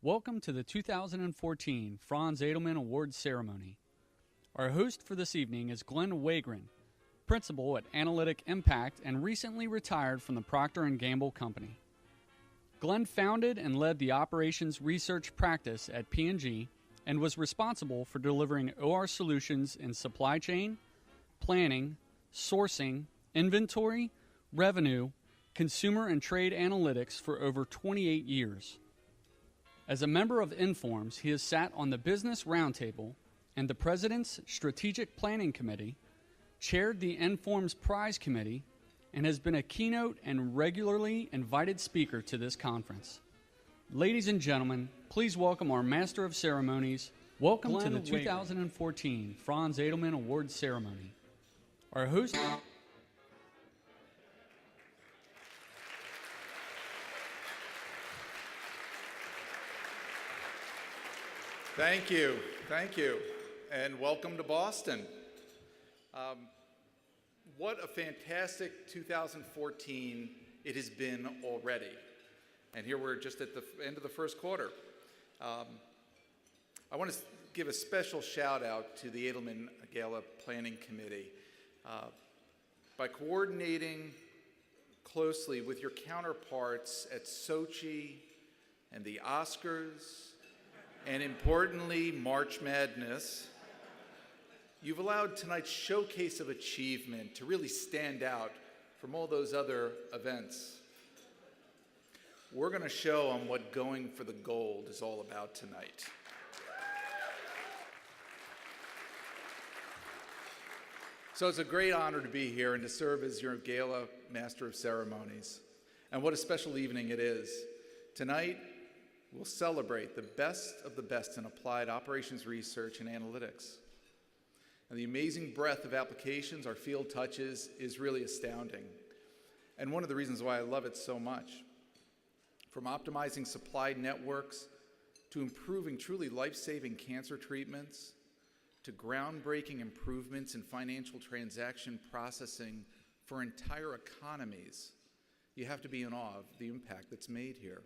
Welcome to the 2014 Franz Edelman Awards Ceremony. Our host for this evening is Glenn Wagren, Principal at Analytic Impact and recently retired from the Procter & Gamble Company. Glenn founded and led the operations research practice at P&G and was responsible for delivering OR solutions in supply chain, planning, sourcing, inventory, revenue, consumer and trade analytics for over 28 years. As a member of Informs, he has sat on the Business Roundtable and the President's Strategic Planning Committee, chaired the Informs Prize Committee, and has been a keynote and regularly invited speaker to this conference. Ladies and gentlemen, please welcome our Master of Ceremonies. Welcome Glenn to the 2014 Franz Edelman Awards Ceremony. Our host... Thank you, and welcome to Boston. What a fantastic 2014 it has been already. And here we're just at the end of the first quarter. I want to give a special shout out to the Edelman Gala Planning Committee. By coordinating closely with your counterparts at Sochi and the Oscars, and importantly, March Madness, you've allowed tonight's showcase of achievement to really stand out from all those other events. We're going to show them what going for the gold is all about tonight. So it's a great honor to be here and to serve as your Gala Master of Ceremonies. And what a special evening it is. Tonight, we'll celebrate the best of the best in applied operations research and analytics. And the amazing breadth of applications our field touches is really astounding. And one of the reasons why I love it so much. From optimizing supply networks, to improving truly life-saving cancer treatments, to groundbreaking improvements in financial transaction processing for entire economies, you have to be in awe of the impact that's made here.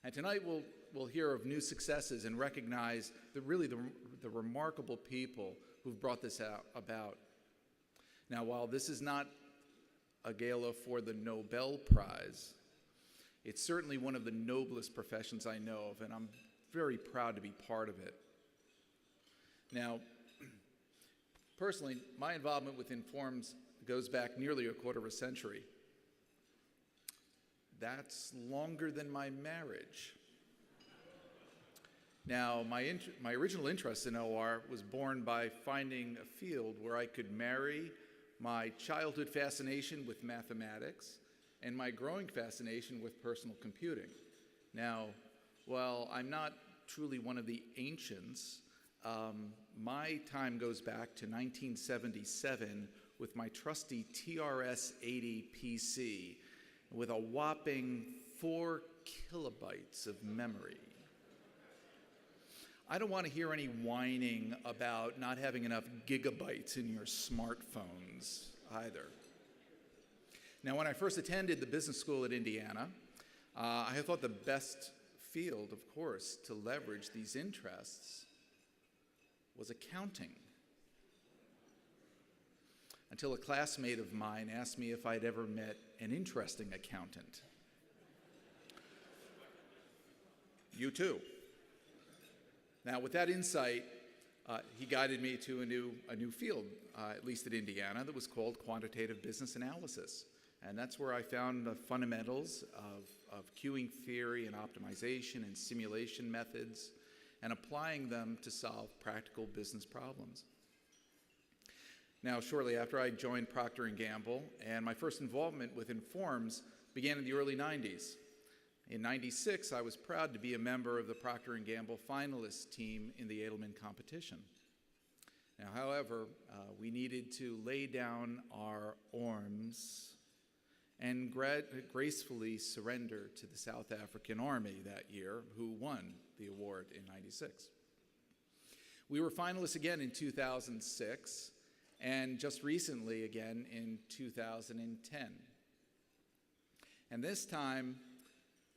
And tonight we'll hear of new successes and recognize the remarkable people who've brought this about. Now, while this is not a gala for the Nobel Prize, it's certainly one of the noblest professions I know of, and I'm very proud to be part of it. Now, personally, my involvement with Informs goes back nearly a quarter of a century. That's longer than my marriage. Now, my original interest in OR was born by finding a field where I could marry my childhood fascination with mathematics and my growing fascination with personal computing. Now, while I'm not truly one of the ancients, my time goes back to 1977 with my trusty TRS-80 PC, with a whopping 4 kilobytes of memory. I don't want to hear any whining about not having enough gigabytes in your smartphones either. Now, when I first attended the business school at Indiana, I thought the best field, of course, to leverage these interests was accounting. Until a classmate of mine asked me if I'd ever met an interesting accountant. You too. Now, with that insight, he guided me to a new field, at least at Indiana, that was called quantitative business analysis. And that's where I found the fundamentals of queuing theory and optimization and simulation methods and applying them to solve practical business problems. Now, shortly after I joined Procter & Gamble, and my first involvement with Informs began in the early 90s. In 96, I was proud to be a member of the Procter & Gamble finalist team in the Edelman competition. Now, however, we needed to lay down our arms and gracefully surrender to the South African Army that year, who won the award in 96. We were finalists again in 2006, and just recently again in 2010. And this time,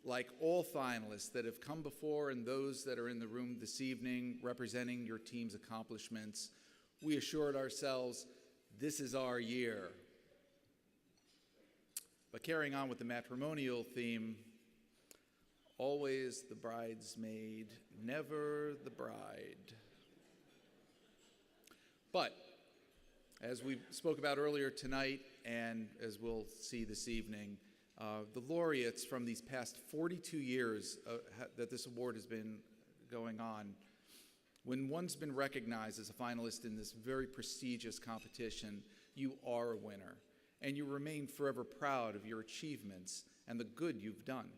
like all finalists that have come before and those that are in the room this evening representing your team's accomplishments, we assured ourselves, this is our year. But carrying on with the matrimonial theme, always the bridesmaid, never the bride. But as we spoke about earlier tonight, and as we'll see this evening, the laureates from these past 42 years that this award has been going on, when one's been recognized as a finalist in this very prestigious competition, you are a winner, and you remain forever proud of your achievements and the good you've done.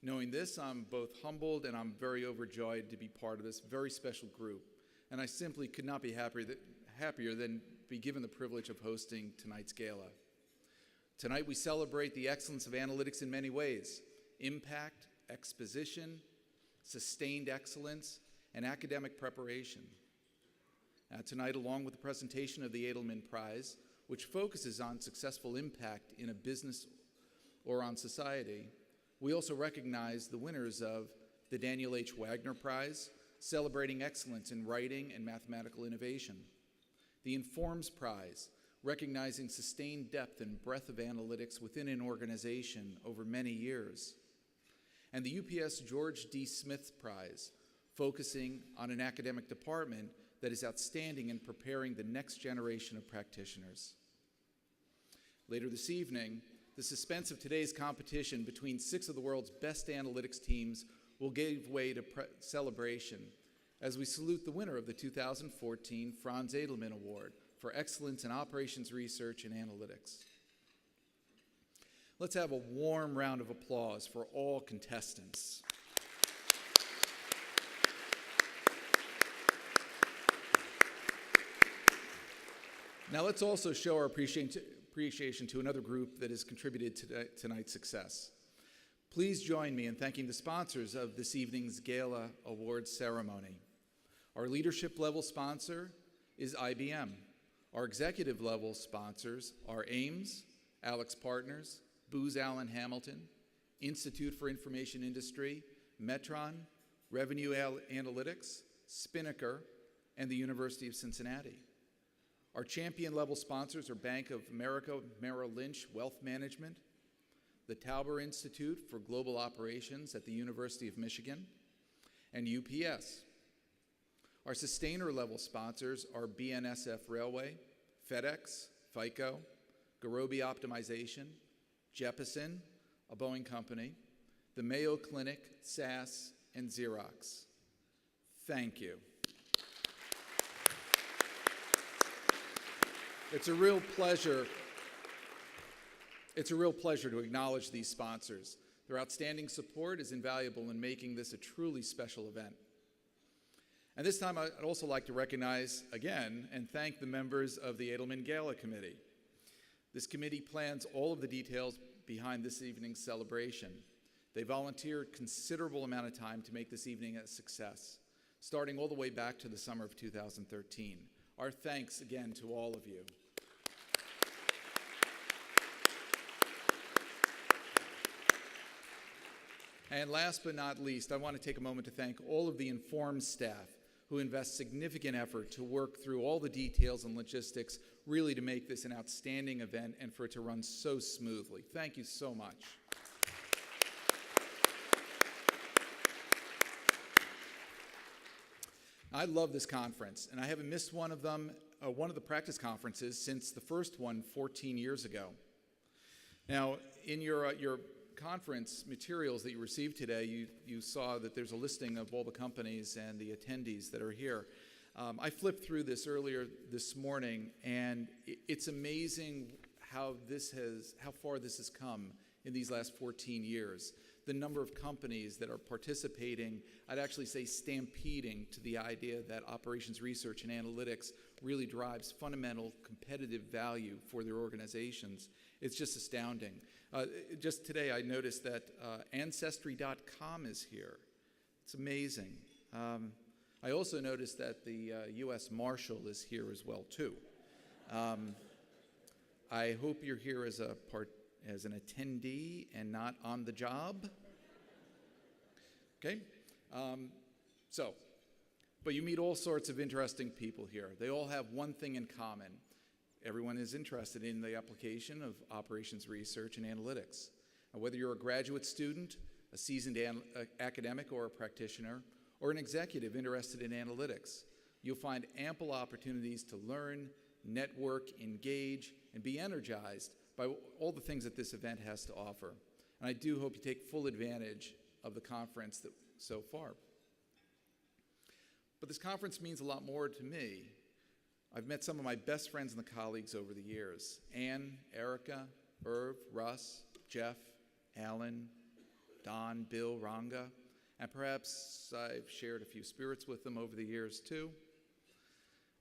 Knowing this, I'm both humbled and I'm very overjoyed to be part of this very special group, and I simply could not be happier than be given the privilege of hosting tonight's gala. Tonight we celebrate the excellence of analytics in many ways: impact, exposition, sustained excellence, and academic preparation. Tonight, along with the presentation of the Edelman Prize, which focuses on successful impact in a business or on society, we also recognize the winners of the Daniel H. Wagner Prize, celebrating excellence in writing and mathematical innovation; the Informs Prize, recognizing sustained depth and breadth of analytics within an organization over many years; and the UPS George D. Smith Prize, focusing on an academic department that is outstanding in preparing the next generation of practitioners. Later this evening, the suspense of today's competition between 6 of the world's best analytics teams will give way to celebration as we salute the winner of the 2014 Franz Edelman Award for Excellence in Operations Research and Analytics. Let's have a warm round of applause for all contestants. Now let's also show our appreciation to another group that has contributed to tonight's success. Please join me in thanking the sponsors of this evening's Gala Awards ceremony. Our leadership level sponsor is IBM. Our executive level sponsors are Ames, Alex Partners, Booz Allen Hamilton, Institute for Information Industry, Metron, Revenue Analytics, Spinnaker, and the University of Cincinnati. Our champion level sponsors are Bank of America Merrill Lynch Wealth Management, the Tauber Institute for Global Operations at the University of Michigan, and UPS. Our sustainer level sponsors are BNSF Railway, FedEx, FICO, Garobi Optimization, Jeppesen, a Boeing company, the Mayo Clinic, SAS, and Xerox. Thank you. It's a real pleasure to acknowledge these sponsors. Their outstanding support is invaluable in making this a truly special event. And this time, I'd also like to recognize again and thank the members of the Edelman Gala Committee. This committee plans all of the details behind this evening's celebration. They volunteered a considerable amount of time to make this evening a success, starting all the way back to the summer of 2013. Our thanks again to all of you. And last but not least, I want to take a moment to thank all of the Informed staff who invest significant effort to work through all the details and logistics, really to make this an outstanding event and for it to run so smoothly. Thank you so much. I love this conference, and I haven't missed one of the practice conferences since the first one 14 years ago. Now, in your conference materials that you received today, you saw that there's a listing of all the companies and the attendees that are here. I flipped through this earlier this morning, and it's amazing how far this has come in these last 14 years. The number of companies that are participating, I'd actually say stampeding to the idea that operations research and analytics really drives fundamental competitive value for their organizations. It's just astounding. Just today I noticed that Ancestry.com is here. It's amazing. I also noticed that the U.S. Marshal is here as well too. I hope you're here as as an attendee and not on the job. Okay? But you meet all sorts of interesting people here. They all have one thing in common. Everyone is interested in the application of operations research and analytics. And whether you're a graduate student, a seasoned academic or a practitioner, or an executive interested in analytics, you'll find ample opportunities to learn, network, engage, and be energized by all the things that this event has to offer. And I do hope you take full advantage of the conference so far. But this conference means a lot more to me. I've met some of my best friends and colleagues over the years: Anne, Erica, Irv, Russ, Jeff, Alan, Don, Bill, Ranga, and perhaps I've shared a few spirits with them over the years too,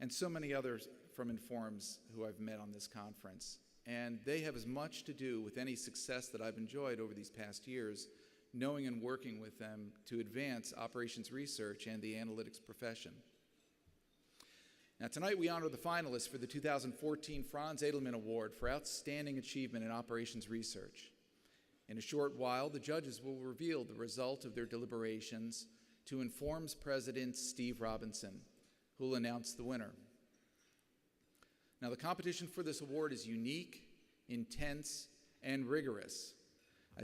and so many others from Informs who I've met on this conference. And they have as much to do with any success that I've enjoyed over these past years, knowing and working with them to advance operations research and the analytics profession. Now, tonight we honor the finalists for the 2014 Franz Edelman Award for Outstanding Achievement in Operations Research. In a short while, the judges will reveal the result of their deliberations to Inform's President Steve Robinson, who will announce the winner. Now, the competition for this award is unique, intense, and rigorous.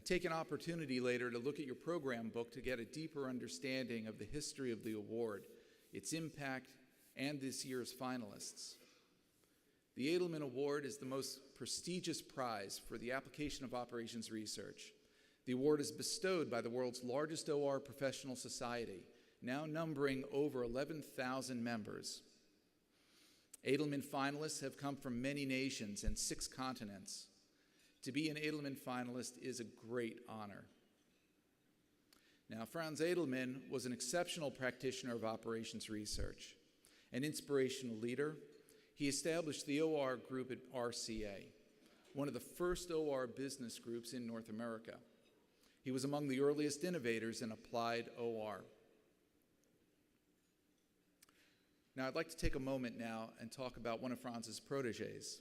Take an opportunity later to look at your program book to get a deeper understanding of the history of the award, its impact, and this year's finalists. The Edelman Award is the most prestigious prize for the application of operations research. The award is bestowed by the world's largest OR professional society, now numbering over 11,000 members. Edelman finalists have come from many nations and 6 continents. To be an Edelman finalist is a great honor. Now, Franz Edelman was an exceptional practitioner of operations research, an inspirational leader. He established the OR group at RCA, one of the first OR business groups in North America. He was among the earliest innovators in applied OR. Now, I'd like to take a moment now and talk about one of Franz's proteges,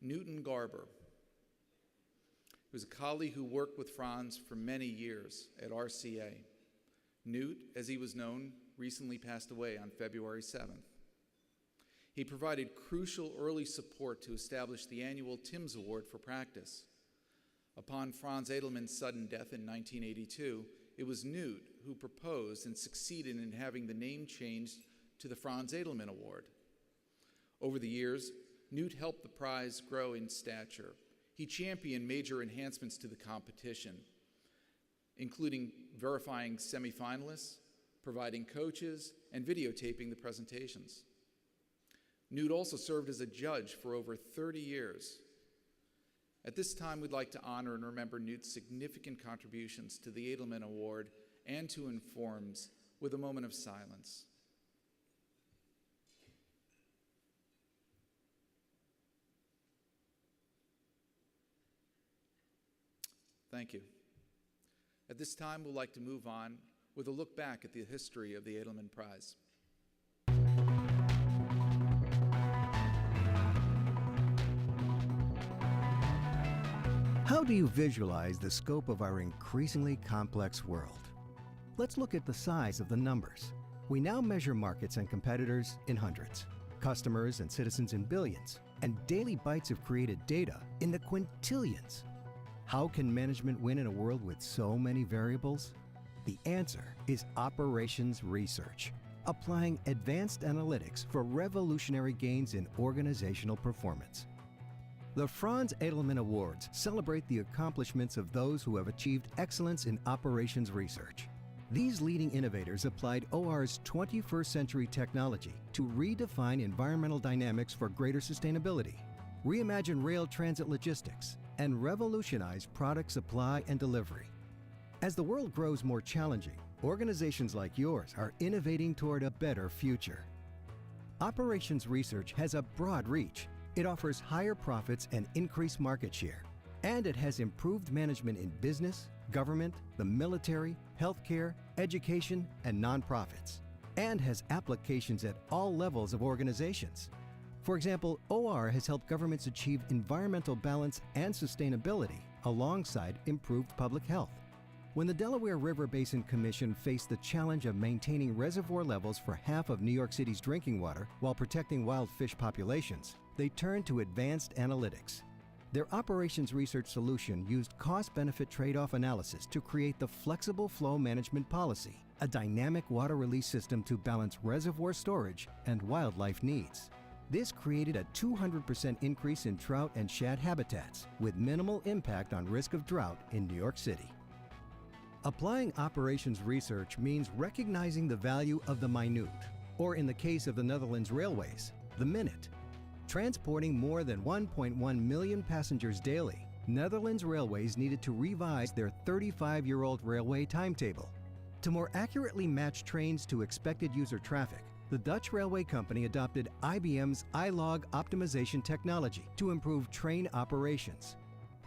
Newton Garber. He was a colleague who worked with Franz for many years at RCA. Newt, as he was known, recently passed away on February 7th. He provided crucial early support to establish the annual Timms Award for practice. Upon Franz Edelman's sudden death in 1982, it was Newt who proposed and succeeded in having the name changed to the Franz Edelman Award. Over the years, Newt helped the prize grow in stature. He championed major enhancements to the competition, including verifying semifinalists, providing coaches, and videotaping the presentations. Newt also served as a judge for over 30 years. At this time, we'd like to honor and remember Newt's significant contributions to the Edelman Award and to Informs with a moment of silence. Thank you. At this time, we'd like to move on with a look back at the history of the Edelman Prize. How do you visualize the scope of our increasingly complex world? Let's look at the size of the numbers. We now measure markets and competitors in hundreds, customers and citizens in billions, and daily bytes of created data in the quintillions. How can management win in a world with so many variables? The answer is operations research, applying advanced analytics for revolutionary gains in organizational performance. The Franz Edelman Awards celebrate the accomplishments of those who have achieved excellence in operations research. These leading innovators applied OR's 21st century technology to redefine environmental dynamics for greater sustainability, reimagine rail transit logistics, and revolutionize product supply and delivery. As the world grows more challenging, organizations like yours are innovating toward a better future. Operations research has a broad reach. It offers higher profits and increased market share. And it has improved management in business, government, the military, healthcare, education, and nonprofits. And has applications at all levels of organizations. For example, OR has helped governments achieve environmental balance and sustainability alongside improved public health. When the Delaware River Basin Commission faced the challenge of maintaining reservoir levels for half of New York City's drinking water while protecting wild fish populations, they turned to advanced analytics. Their operations research solution used cost-benefit trade-off analysis to create the Flexible Flow Management Policy, a dynamic water release system to balance reservoir storage and wildlife needs. This created a 200% increase in trout and shad habitats with minimal impact on risk of drought in New York City. Applying operations research means recognizing the value of the minute, or in the case of the Netherlands Railways, the minute. Transporting more than 1.1 million passengers daily, Netherlands Railways needed to revise their 35-year-old railway timetable. To more accurately match trains to expected user traffic, the Dutch railway company adopted IBM's iLog optimization technology to improve train operations.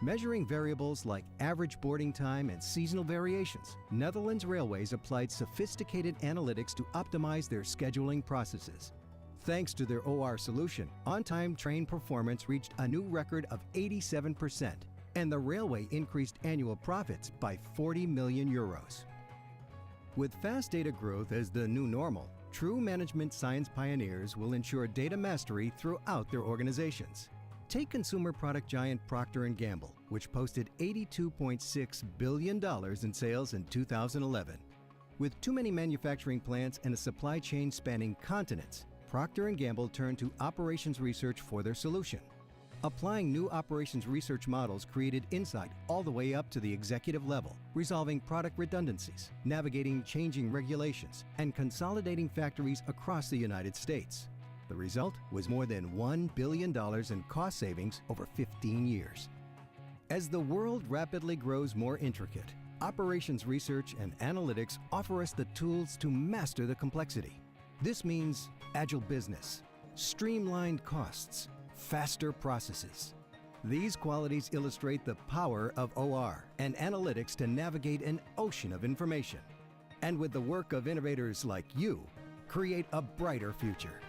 Measuring variables like average boarding time and seasonal variations, Netherlands Railways applied sophisticated analytics to optimize their scheduling processes. Thanks to their OR solution, on-time train performance reached a new record of 87%, and the railway increased annual profits by 40 million euros. With fast data growth as the new normal, true management science pioneers will ensure data mastery throughout their organizations. Take consumer product giant Procter & Gamble, which posted $82.6 billion in sales in 2011. With too many manufacturing plants and a supply chain spanning continents, Procter & Gamble turned to operations research for their solution. Applying new operations research models created insight all the way up to the executive level, resolving product redundancies, navigating changing regulations, and consolidating factories across the United States. The result was more than $1 billion in cost savings over 15 years. As the world rapidly grows more intricate, operations research and analytics offer us the tools to master the complexity. This means agile business, streamlined costs, faster processes. These qualities illustrate the power of OR and analytics to navigate an ocean of information. And with the work of innovators like you, create a brighter future.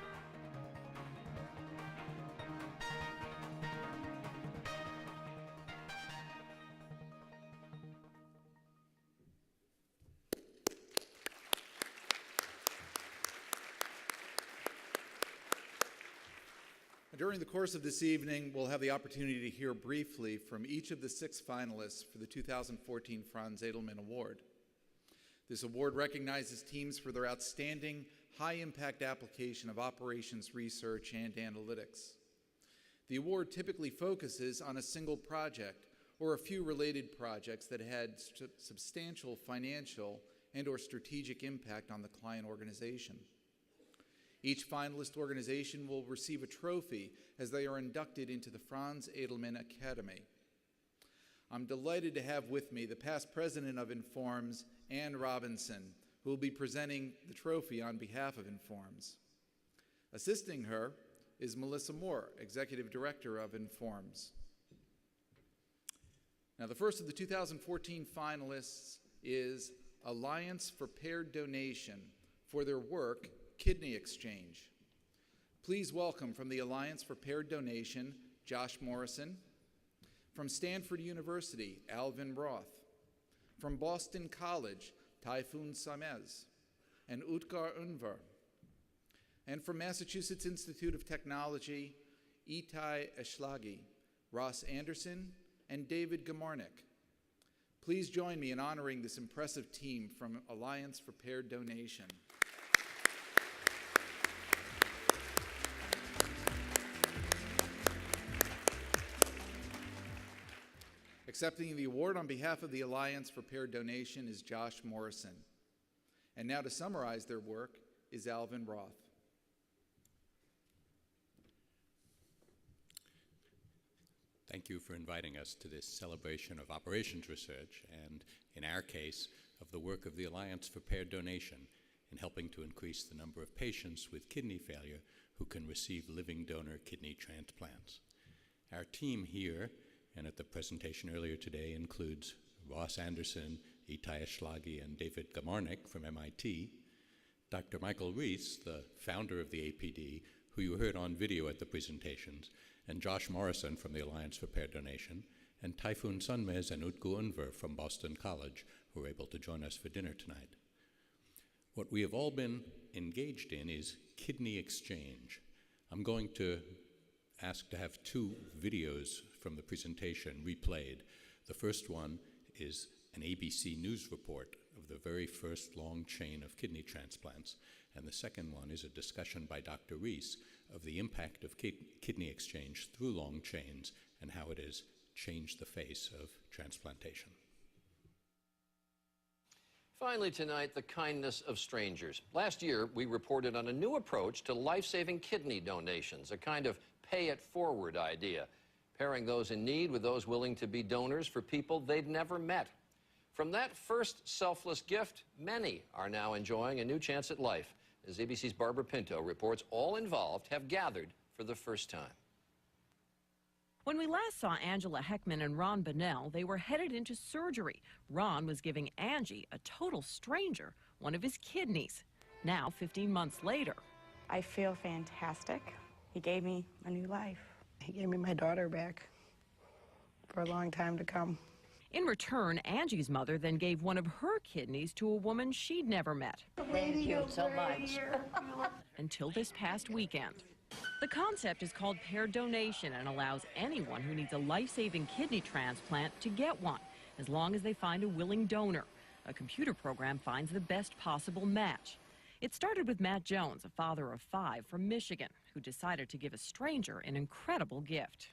During the course of this evening, we'll have the opportunity to hear briefly from each of the 6 finalists for the 2014 Franz Edelman Award. This award recognizes teams for their outstanding, high-impact application of operations research and analytics. The award typically focuses on a single project or a few related projects that had substantial financial and/or strategic impact on the client organization. Each finalist organization will receive a trophy as they are inducted into the Franz Edelman Academy. I'm delighted to have with me the past president of Informs, Ann Robinson, who will be presenting the trophy on behalf of Informs. Assisting her is Melissa Moore, Executive Director of Informs. Now, the first of the 2014 finalists is Alliance for Paired Donation for their work, Kidney Exchange. Please welcome from the Alliance for Paired Donation, Josh Morrison. From Stanford University, Alvin Roth. From Boston College, Typhoon Samez and Utgar Unvar. And from Massachusetts Institute of Technology, Itai Eshlagi, Ross Anderson, and David Gamarnik. Please join me in honoring this impressive team from Alliance for Paired Donation. Accepting the award on behalf of the Alliance for Paired Donation is Josh Morrison. And now to summarize their work is Alvin Roth. Thank you for inviting us to this celebration of operations research and, in our case, of the work of the Alliance for Paired Donation in helping to increase the number of patients with kidney failure who can receive living donor kidney transplants. Our team here and at the presentation earlier today includes Ross Anderson, Itai Eshlagi, and David Gamarnik from MIT, Dr. Michael Reese, the founder of the APD, who you heard on video at the presentations, and Josh Morrison from the Alliance for Pair Donation, and Typhoon Sunmez and Utku Unver from Boston College, who were able to join us for dinner tonight. What we have all been engaged in is kidney exchange. I'm going to ask to have two videos from the presentation replayed. The first one is an ABC News report of the very first long chain of kidney transplants, and the second one is a discussion by Dr. Reese of the impact of kidney exchange through long chains and how it has changed the face of transplantation. Finally tonight, the kindness of strangers. Last year, we reported on a new approach to life-saving kidney donations, a kind of pay-it-forward idea, pairing those in need with those willing to be donors for people they'd never met. From that first selfless gift, many are now enjoying a new chance at life. As ABC's Barbara Pinto reports, all involved have gathered for the first time. When we last saw Angela Heckman and Ron Bonnell, they were headed into surgery. Ron was giving Angie, a total stranger, one of his kidneys. Now, 15 months later, I feel fantastic. He gave me a new life. He gave me my daughter back for a long time to come. in return, Angie's mother then gave one of her kidneys to a woman she'd never met. Thank you so much. Until this past weekend. The concept is called pair donation and allows anyone who needs a life-saving kidney transplant to get one, as long as they find a willing donor. A computer program finds the best possible match. It started with Matt Jones, a father of 5 from Michigan, who decided to give a stranger an incredible gift.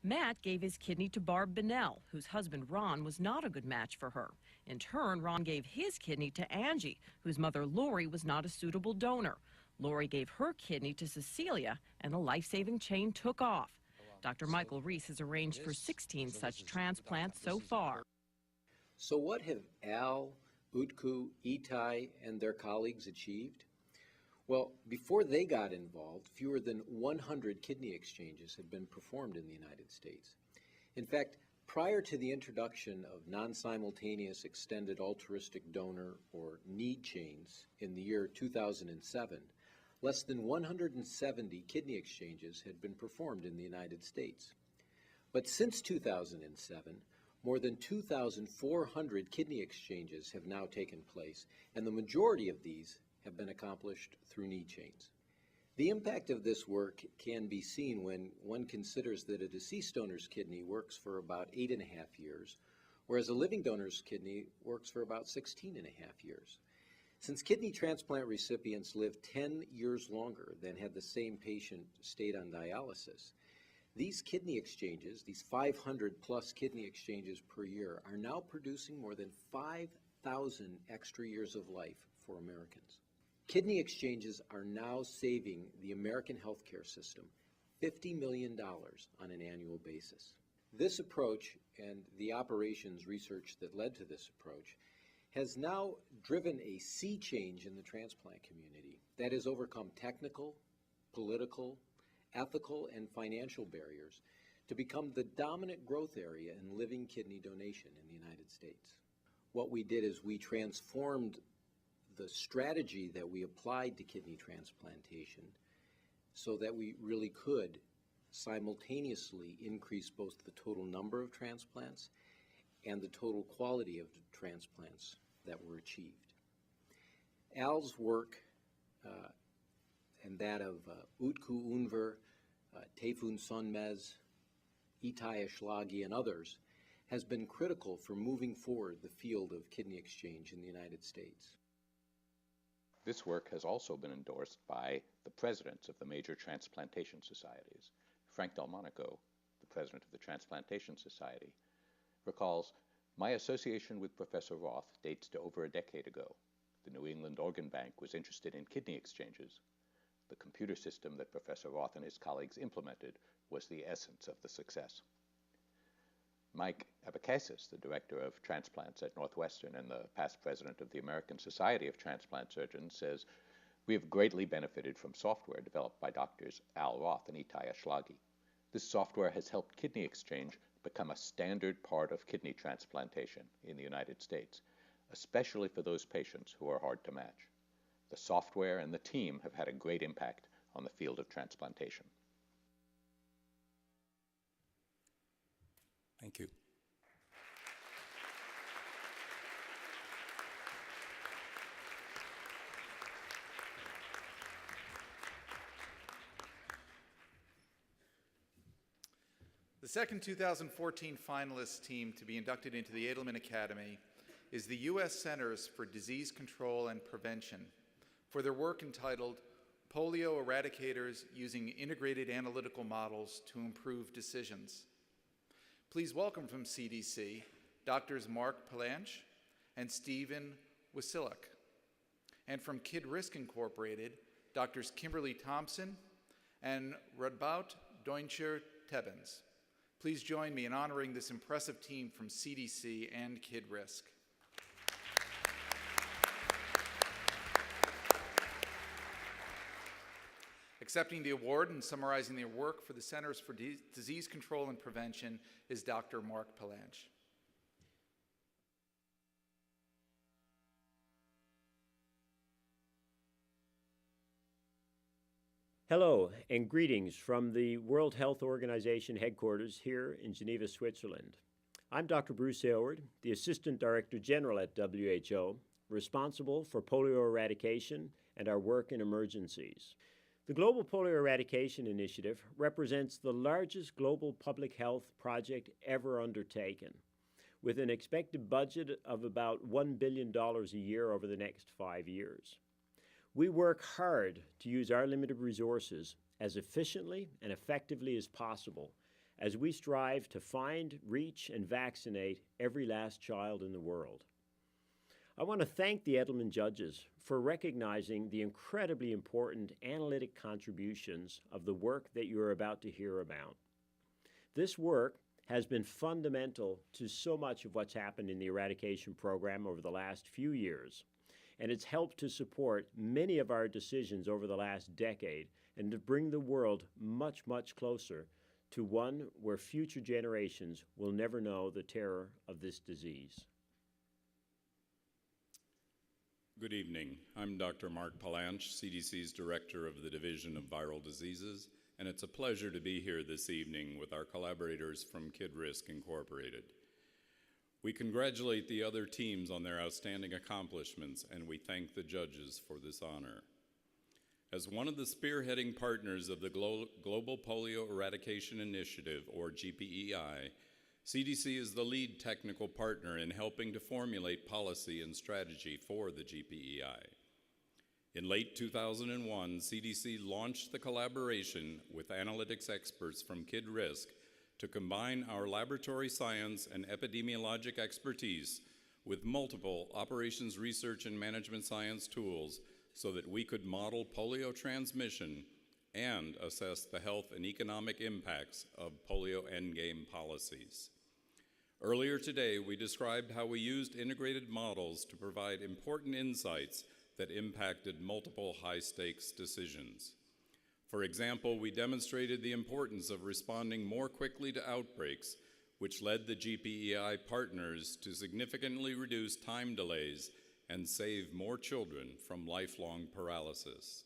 Matt gave his kidney to Barb Bonnell, whose husband Ron was not a good match for her. In turn, Ron gave his kidney to Angie, whose mother Lori was not a suitable donor. Lori gave her kidney to Cecilia, and the life-saving chain took off. Dr. Michael Reese has arranged for 16 such transplants so far. So what have Al, Utku, Itai, and their colleagues achieved? Well, before they got involved, fewer than 100 kidney exchanges had been performed in the United States. In fact, prior to the introduction of non-simultaneous extended altruistic donor or need chains in the year 2007, less than 170 kidney exchanges had been performed in the United States. But since 2007, more than 2,400 kidney exchanges have now taken place, and the majority of these have been accomplished through need chains. The impact of this work can be seen when one considers that a deceased donor's kidney works for about 8.5 years, whereas a living donor's kidney works for about 16.5 years. Since kidney transplant recipients live 10 years longer than had the same patient stayed on dialysis, these kidney exchanges, these 500 plus kidney exchanges per year, are now producing more than 5,000 extra years of life for Americans. Kidney exchanges are now saving the American healthcare system $50 million on an annual basis. This approach and the operations research that led to this approach has now driven a sea change in the transplant community that has overcome technical, political, ethical, and financial barriers to become the dominant growth area in living kidney donation in the United States. What we did is we transformed the strategy that we applied to kidney transplantation so that we really could simultaneously increase both the total number of transplants and the total quality of the transplants that were achieved. Al's work and that of Utku Unver, Typhoon Sunmez, Itai Ashlagi, and others has been critical for moving forward the field of kidney exchange in the United States. This work has also been endorsed by the presidents of the major transplantation societies. Frank Delmonico, the president of the Transplantation Society, recalls, "My association with Professor Roth dates to over a decade ago. The New England Organ Bank was interested in kidney exchanges. The computer system that Professor Roth and his colleagues implemented was the essence of the success." Mike Abakasis, the director of transplants at Northwestern and the past president of the American Society of Transplant Surgeons, says, "We have greatly benefited from software developed by doctors Al Roth and Itai Ashlagi. This software has helped kidney exchange become a standard part of kidney transplantation in the United States, especially for those patients who are hard to match. The software and the team have had a great impact on the field of transplantation. Thank you. The second 2014 finalist team to be inducted into the Edelman Academy is the U.S. Centers for Disease Control and Prevention for their work entitled Polio Eradicators Using Integrated Analytical Models to Improve Decisions. Please welcome from CDC, Drs. Mark Palanch and Stephen Wasilek. And from Kid Risk Incorporated, Drs. Kimberly Thompson and Radbout Doincher-Tebbins. Please join me in honoring this impressive team from CDC and Kid Risk. Accepting the award and summarizing their work for the Centers for Disease Control and Prevention is Dr. Mark Palanch. Hello and greetings from the World Health Organization headquarters here in Geneva, Switzerland. I'm Dr. Bruce Aylward, the Assistant Director General at WHO, responsible for polio eradication and our work in emergencies. The Global Polio Eradication Initiative represents the largest global public health project ever undertaken, with an expected budget of about $1 billion a year over the next 5 years. We work hard to use our limited resources as efficiently and effectively as possible as we strive to find, reach, and vaccinate every last child in the world. I want to thank the Edelman judges for recognizing the incredibly important analytic contributions of the work that you're about to hear about. This work has been fundamental to so much of what's happened in the eradication program over the last few years, and it's helped to support many of our decisions over the last decade and to bring the world much, much closer to one where future generations will never know the terror of this disease. Good evening. I'm Dr. Mark Palanch, CDC's Director of the Division of Viral Diseases, and it's a pleasure to be here this evening with our collaborators from Kid Risk Incorporated. We congratulate the other teams on their outstanding accomplishments, and we thank the judges for this honor. As one of the spearheading partners of the Global Polio Eradication Initiative, or GPEI, CDC is the lead technical partner in helping to formulate policy and strategy for the GPEI. In late 2001, CDC launched the collaboration with analytics experts from Kid Risk to combine our laboratory science and epidemiologic expertise with multiple operations research and management science tools so that we could model polio transmission and assess the health and economic impacts of polio endgame policies. Earlier today, we described how we used integrated models to provide important insights that impacted multiple high-stakes decisions. For example, we demonstrated the importance of responding more quickly to outbreaks, which led the GPEI partners to significantly reduce time delays and save more children from lifelong paralysis.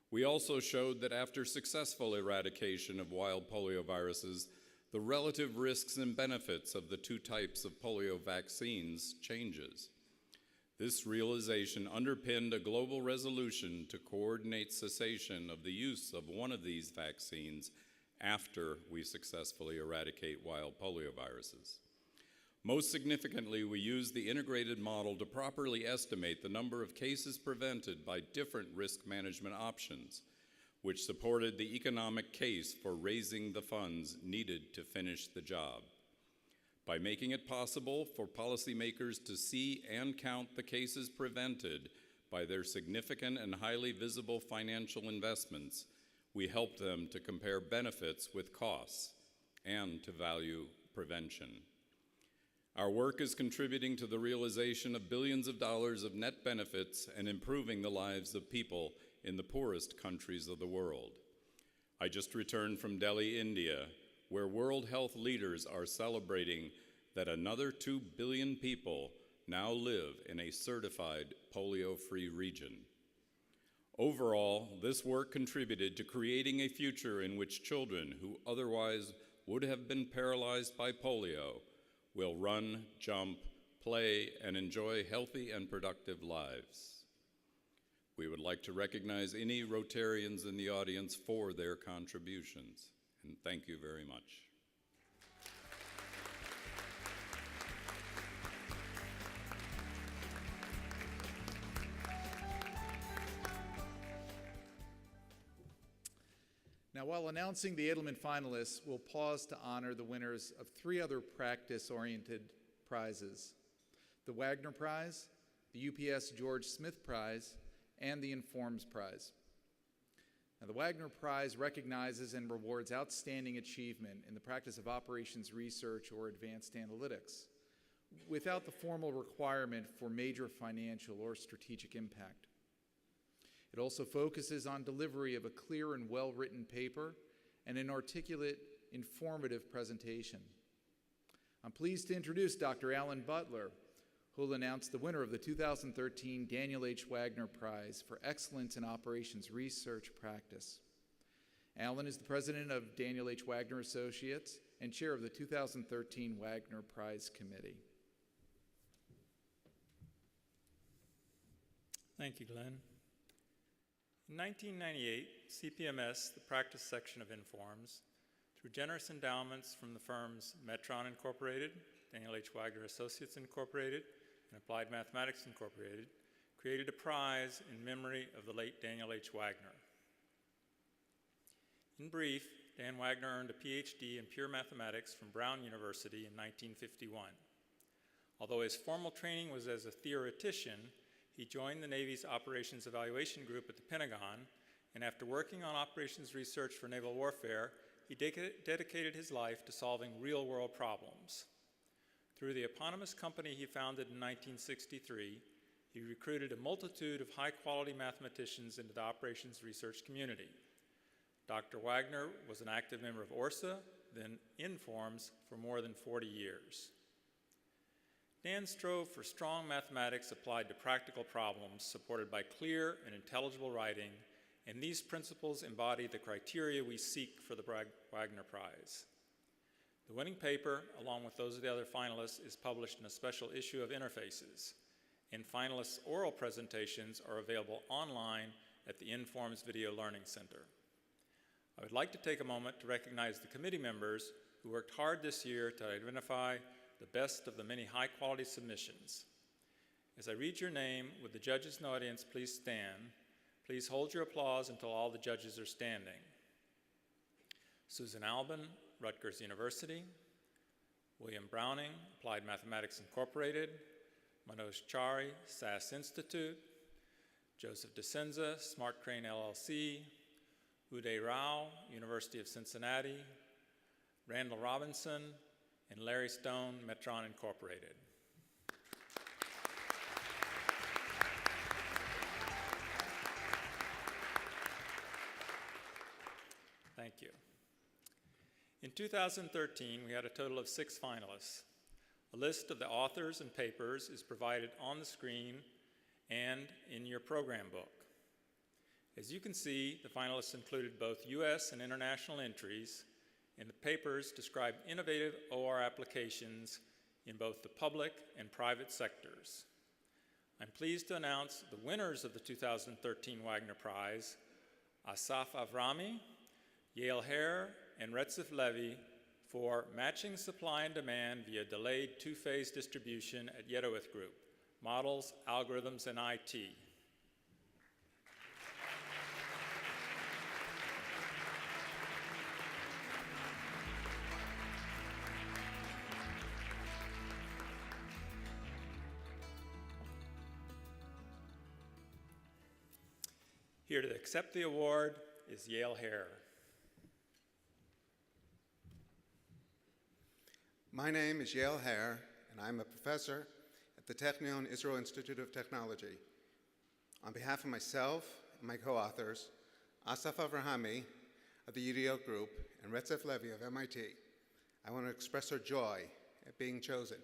We also showed that after successful eradication of wild polioviruses, the relative risks and benefits of the two types of polio vaccines changes. This realization underpinned a global resolution to coordinate cessation of the use of one of these vaccines after we successfully eradicate wild polioviruses. Most significantly, we used the integrated model to properly estimate the number of cases prevented by different risk management options, which supported the economic case for raising the funds needed to finish the job. By making it possible for policymakers to see and count the cases prevented by their significant and highly visible financial investments, we help them to compare benefits with costs and to value prevention. Our work is contributing to the realization of billions of dollars of net benefits and improving the lives of people in the poorest countries of the world. I just returned from Delhi, India, where World Health leaders are celebrating that another 2 billion people now live in a certified polio-free region. Overall, this work contributed to creating a future in which children who otherwise would have been paralyzed by polio will run, jump, play, and enjoy healthy and productive lives. We would like to recognize any Rotarians in the audience for their contributions, and thank you very much. Now, while announcing the Edelman finalists, we'll pause to honor the winners of 3 other practice-oriented prizes: the Wagner Prize, the UPS George Smith Prize, and the Informs Prize. Now, the Wagner Prize recognizes and rewards outstanding achievement in the practice of operations research or advanced analytics, without the formal requirement for major financial or strategic impact. It also focuses on delivery of a clear and well-written paper and an articulate, informative presentation. I'm pleased to introduce Dr. Alan Butler, who will announce the winner of the 2013 Daniel H. Wagner Prize for Excellence in Operations Research Practice. Alan is the president of Daniel H. Wagner Associates and chair of the 2013 Wagner Prize Committee. Thank you, Glenn. In 1998, CPMS, the practice section of Informs, through generous endowments from the firms Metron Incorporated, Daniel H. Wagner Associates Incorporated, and Applied Mathematics Incorporated, created a prize in memory of the late Daniel H. Wagner. In brief, Dan Wagner earned a PhD in pure mathematics from Brown University in 1951. Although his formal training was as a theoretician, he joined the Navy's Operations Evaluation Group at the Pentagon, and after working on operations research for naval warfare, he dedicated his life to solving real-world problems. Through the eponymous company he founded in 1963, he recruited a multitude of high-quality mathematicians into the operations research community. Dr. Wagner was an active member of ORSA, then Informs, for more than 40 years. Dan strove for strong mathematics applied to practical problems, supported by clear and intelligible writing, and these principles embody the criteria we seek for the Wagner Prize. The winning paper, along with those of the other finalists, is published in a special issue of Interfaces, and finalists' oral presentations are available online at the Informs Video Learning Center. I would like to take a moment to recognize the committee members who worked hard this year to identify the best of the many high-quality submissions. As I read your name, would the judges in the audience please stand? Please hold your applause until all the judges are standing. Susan Albin, Rutgers University. William Browning, Applied Mathematics Incorporated. Manoj Chari, SAS Institute. Joseph DeCenza, Smart Crane LLC. Uday Rao, University of Cincinnati. Randall Robinson, and Larry Stone, Metron Incorporated. Thank you. In 2013, we had a total of 6 finalists. A list of the authors and papers is provided on the screen and in your program book. As you can see, the finalists included both U.S. and international entries, and the papers describe innovative OR applications in both the public and private sectors. I'm pleased to announce the winners of the 2013 Wagner Prize, Asaf Avrami, Yael Hare, and Retzef Levy for matching supply and demand via delayed two-phase distribution at Yedowith Group, Models, Algorithms, and IT. Here to accept the award is Yael Hare. My name is Yael Hare, and I'm a professor at the Technion Israel Institute of Technology. On behalf of myself and my co-authors, Asaf Avrahami of the UDL Group and Retzef Levy of MIT, I want to express our joy at being chosen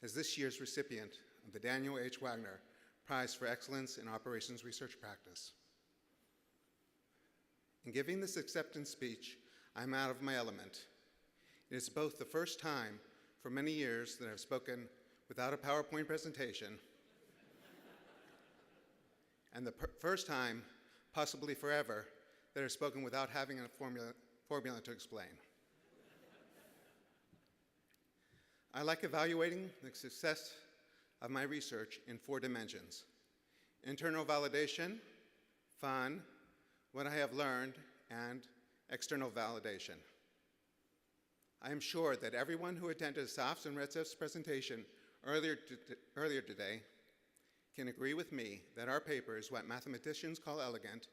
as this year's recipient of the Daniel H. Wagner Prize for Excellence in Operations Research Practice. In giving this acceptance speech, I'm out of my element. It is both the first time for many years that I've spoken without a PowerPoint presentation, and the first time, possibly forever, that I've spoken without having a formula to explain. I like evaluating the success of my research in 4 dimensions: internal validation, fun, what I have learned, and external validation. I am sure that everyone who attended Asaf's and Retzef's presentation earlier today can agree with me that our paper is what mathematicians call elegant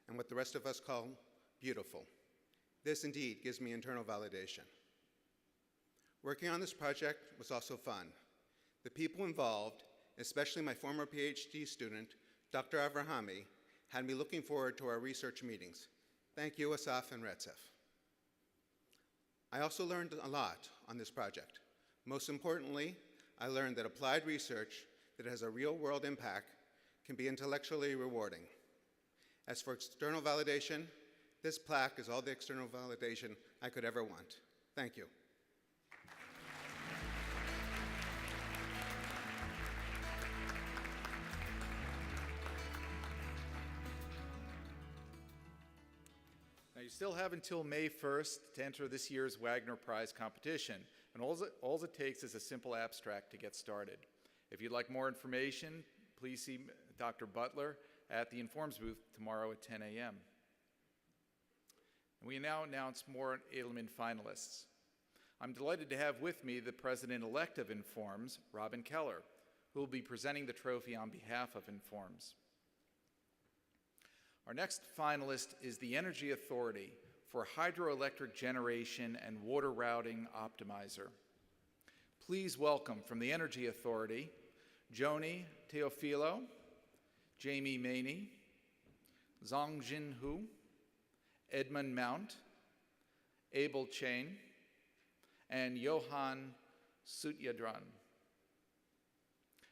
and what the rest of us call beautiful. This indeed gives me internal validation. Working on this project was also fun. The people involved, especially my former PhD student, Dr. Avrahami, had me looking forward to our research meetings. Thank you, Asaf and Retzef. I also learned a lot on this project. Most importantly, I learned that applied research that has a real-world impact can be intellectually rewarding. As for external validation, this plaque is all the external validation I could ever want. Thank you. Now, you still have until May 1st to enter this year's Wagner Prize competition, and all it takes is a simple abstract to get started. If you'd like more information, please see Dr. Butler at the Informs booth tomorrow at 10 a.m. And we now announce more Edelman finalists. I'm delighted to have with me the president-elect of Informs, Robin Keller, who will be presenting the trophy on behalf of Informs. Our next finalist is the Energy Authority for Hydroelectric Generation and Water Routing Optimizer. Please welcome from the Energy Authority, Joni Teofilo, Jamie Maney, Zongjin Hu, Edmund Mount, Abel Chain, and Johan Sutyadran.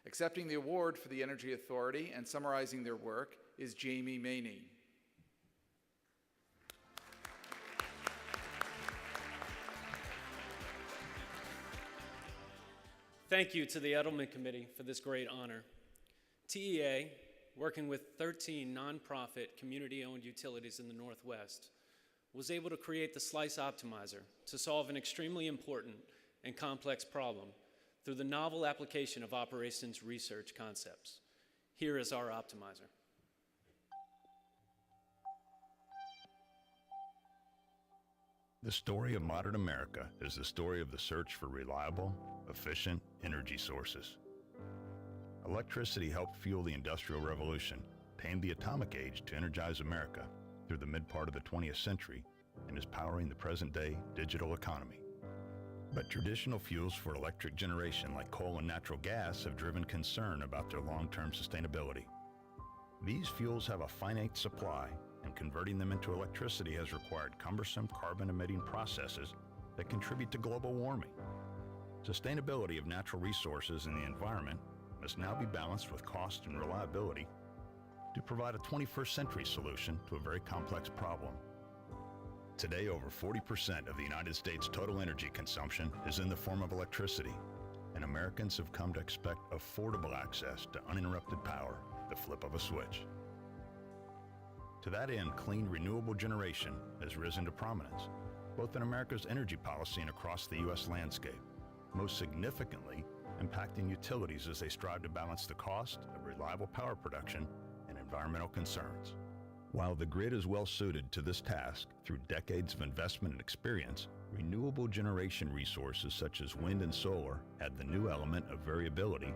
Accepting the award for the Energy Authority and summarizing their work is Jamie Maney. Thank you to the Edelman Committee for this great honor. TEA, working with 13 nonprofit community-owned utilities in the Northwest, was able to create the Slice Optimizer to solve an extremely important and complex problem through the novel application of operations research concepts. Here is our optimizer. The story of modern America is the story of the search for reliable, efficient energy sources. Electricity helped fuel the Industrial Revolution, paved the atomic age to energize America through the mid-part of the 20th century, and is powering the present-day digital economy. But traditional fuels for electric generation like coal and natural gas have driven concern about their long-term sustainability. These fuels have a finite supply, and converting them into electricity has required cumbersome carbon-emitting processes that contribute to global warming. Sustainability of natural resources and the environment must now be balanced with cost and reliability to provide a 21st century solution to a very complex problem. Today, over 40% of the United States' total energy consumption is in the form of electricity, and Americans have come to expect affordable access to uninterrupted power at the flip of a switch. To that end, clean, renewable generation has risen to prominence, both in America's energy policy and across the U.S. landscape, most significantly impacting utilities as they strive to balance the cost of reliable power production and environmental concerns. While the grid is well suited to this task through decades of investment and experience, renewable generation resources such as wind and solar add the new element of variability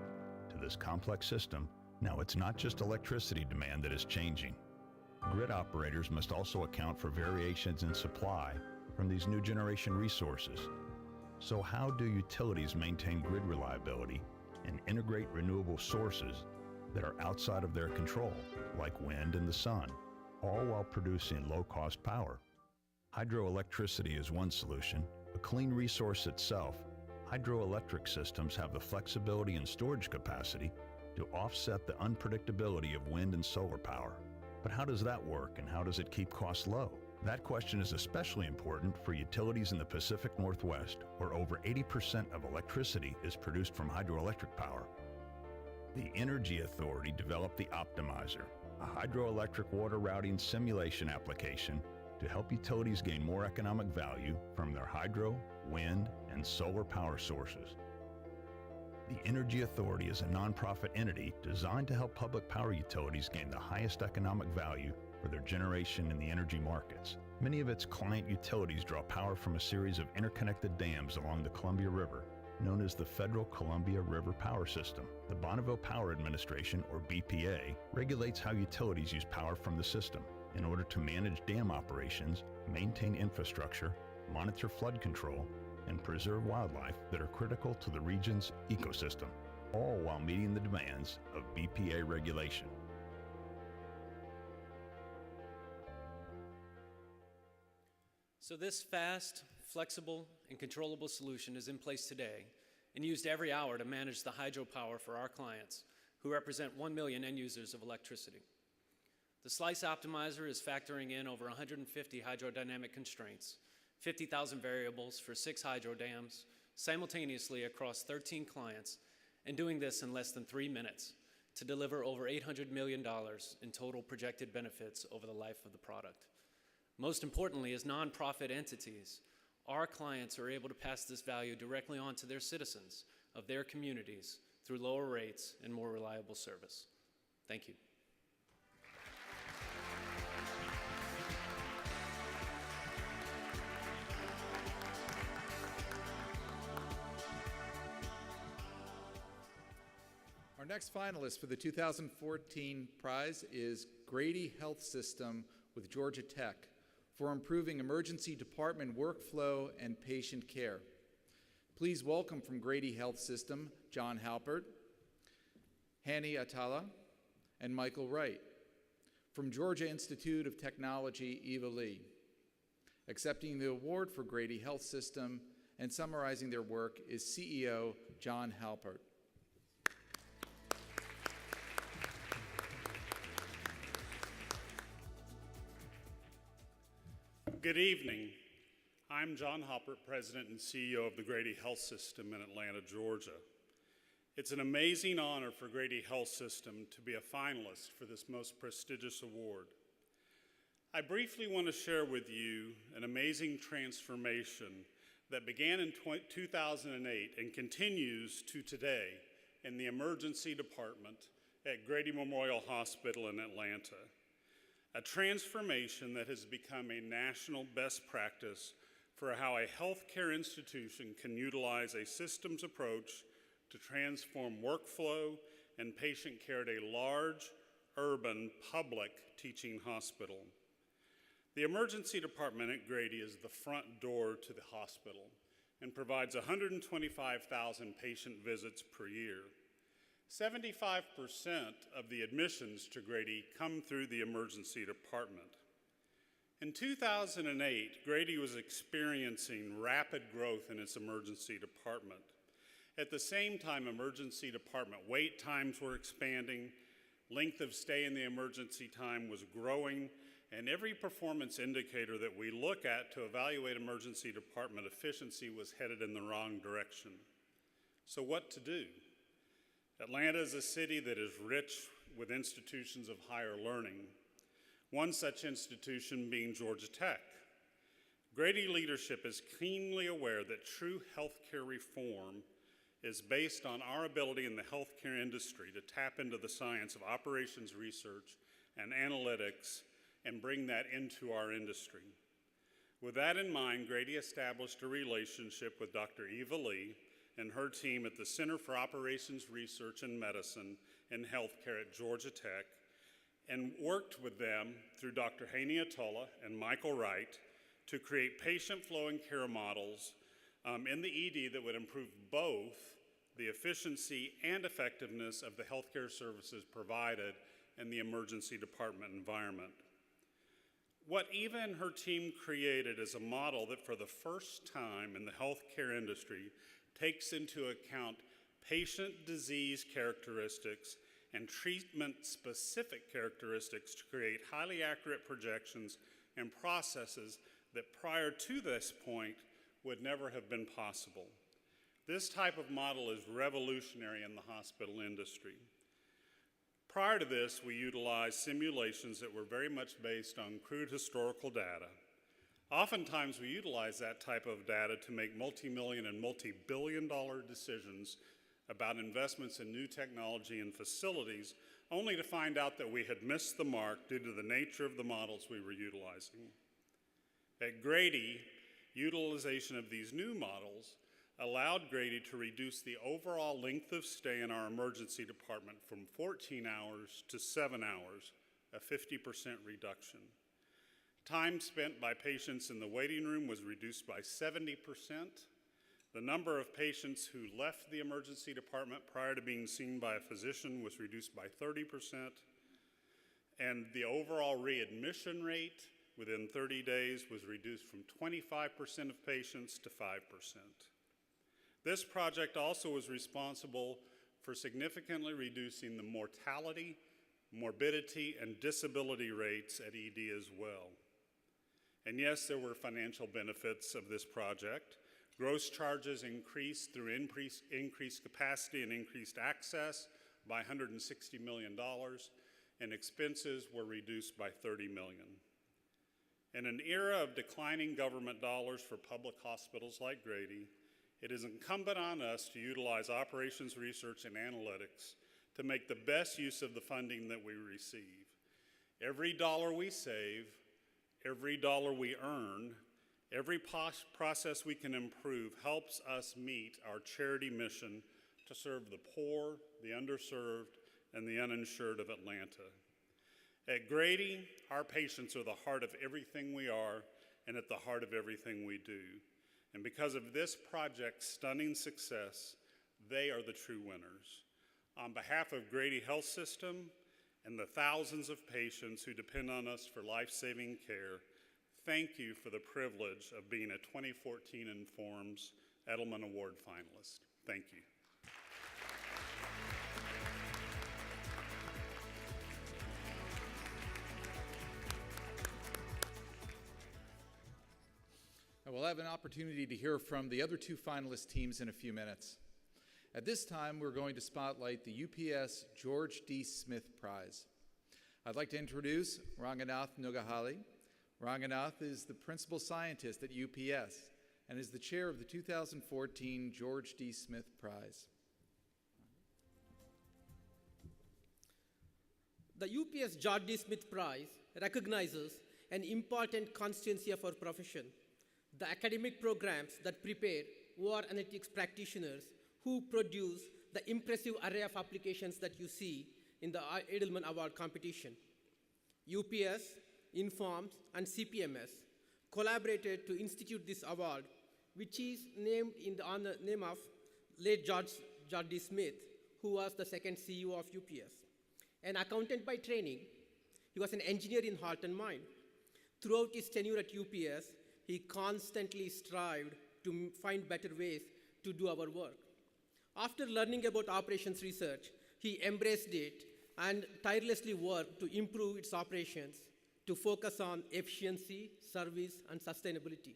to this complex system. Now, it's not just electricity demand that is changing. Grid operators must also account for variations in supply from these new generation resources. So how do utilities maintain grid reliability and integrate renewable sources that are outside of their control, like wind and the sun, all while producing low-cost power? Hydroelectricity is one solution, a clean resource itself. Hydroelectric systems have the flexibility and storage capacity to offset the unpredictability of wind and solar power. But how does that work, and how does it keep costs low? That question is especially important for utilities in the Pacific Northwest, where over 80% of electricity is produced from hydroelectric power. The Energy Authority developed the Optimizer, a hydroelectric water routing simulation application to help utilities gain more economic value from their hydro, wind, and solar power sources. The Energy Authority is a nonprofit entity designed to help public power utilities gain the highest economic value for their generation in the energy markets. Many of its client utilities draw power from a series of interconnected dams along the Columbia River, known as the Federal Columbia River Power System. The Bonneville Power Administration, or BPA, regulates how utilities use power from the system in order to manage dam operations, maintain infrastructure, monitor flood control, and preserve wildlife that are critical to the region's ecosystem, all while meeting the demands of BPA regulation. So this fast, flexible, and controllable solution is in place today and used every hour to manage the hydropower for our clients, who represent 1 million end users of electricity. The Slice Optimizer is factoring in over 150 hydrodynamic constraints, 50,000 variables for 6 hydro dams, simultaneously across 13 clients, and doing this in less than 3 minutes to deliver over $800 million in total projected benefits over the life of the product. Most importantly, as nonprofit entities, our clients are able to pass this value directly on to their citizens of their communities through lower rates and more reliable service. Thank you. Our next finalist for the 2014 prize is Grady Health System with Georgia Tech for improving emergency department workflow and patient care. Please welcome from Grady Health System, John Halpert, Hani Atala, and Michael Wright. From Georgia Institute of Technology, Eva Lee. Accepting the award for Grady Health System and summarizing their work is CEO John Halpert. Good evening. I'm John Halpert, President and CEO of the Grady Health System in Atlanta, Georgia. It's an amazing honor for Grady Health System to be a finalist for this most prestigious award. I briefly want to share with you an amazing transformation that began in 2008 and continues to today in the emergency department at Grady Memorial Hospital in Atlanta. A transformation that has become a national best practice for how a healthcare institution can utilize a systems approach to transform workflow and patient care at a large, urban, public teaching hospital. The emergency department at Grady is the front door to the hospital and provides 125,000 patient visits per year. 75% of the admissions to Grady come through the emergency department. In 2008, Grady was experiencing rapid growth in its emergency department. At the same time, emergency department wait times were expanding, length of stay in the emergency time was growing, and every performance indicator that we look at to evaluate emergency department efficiency was headed in the wrong direction. So what to do? Atlanta is a city that is rich with institutions of higher learning, one such institution being Georgia Tech. Grady leadership is keenly aware that true healthcare reform is based on our ability in the healthcare industry to tap into the science of operations research and analytics and bring that into our industry. With that in mind, Grady established a relationship with Dr. Eva Lee and her team at the Center for Operations Research and Medicine in Healthcare at Georgia Tech, and worked with them through Dr. Hani Atala and Michael Wright to create patient flow and care models in the ED that would improve both the efficiency and effectiveness of the healthcare services provided in the emergency department environment. What Eva and her team created is a model that for the first time in the healthcare industry takes into account patient disease characteristics and treatment-specific characteristics to create highly accurate projections and processes that prior to this point would never have been possible. This type of model is revolutionary in the hospital industry. Prior to this, we utilized simulations that were very much based on crude historical data. Oftentimes, we utilize that type of data to make multi-million and multi-billion-dollar decisions about investments in new technology and facilities, only to find out that we had missed the mark due to the nature of the models we were utilizing. At Grady, utilization of these new models allowed Grady to reduce the overall length of stay in our emergency department from 14 hours to 7 hours, a 50% reduction. Time spent by patients in the waiting room was reduced by 70%. The number of patients who left the emergency department prior to being seen by a physician was reduced by 30%. And the overall readmission rate within 30 days was reduced from 25% of patients to 5%. This project also was responsible for significantly reducing the mortality, morbidity, and disability rates at ED as well. And yes, there were financial benefits of this project. Gross charges increased through increased capacity and increased access by $160 million, and expenses were reduced by $30 million. In an era of declining government dollars for public hospitals like Grady, it is incumbent on us to utilize operations research and analytics to make the best use of the funding that we receive. Every dollar we save, every dollar we earn, every process we can improve helps us meet our charity mission to serve the poor, the underserved, and the uninsured of Atlanta. At Grady, our patients are the heart of everything we are and at the heart of everything we do. And because of this project's stunning success, they are the true winners. On behalf of Grady Health System and the thousands of patients who depend on us for life-saving care, thank you for the privilege of being a 2014 Informs Edelman Award finalist. Thank you. We'll have an opportunity to hear from the other two finalist teams in a few minutes. At this time, we're going to spotlight the UPS George D. Smith Prize. I'd like to introduce Ranganath Nugahali. Ranganath is the principal scientist at UPS and is the chair of the 2014 George D. Smith Prize. The UPS George D. Smith Prize recognizes an important constituency of our profession: the academic programs that prepare OR analytics practitioners who produce the impressive array of applications that you see in the Edelman Award competition. UPS, Informs, and CPMS collaborated to institute this award, which is named in the name of late George D. Smith, who was the second CEO of UPS. An accountant by training, he was an engineer in heart and mind. Throughout his tenure at UPS, he constantly strived to find better ways to do our work. After learning about operations research, he embraced it and tirelessly worked to improve its operations to focus on efficiency, service, and sustainability.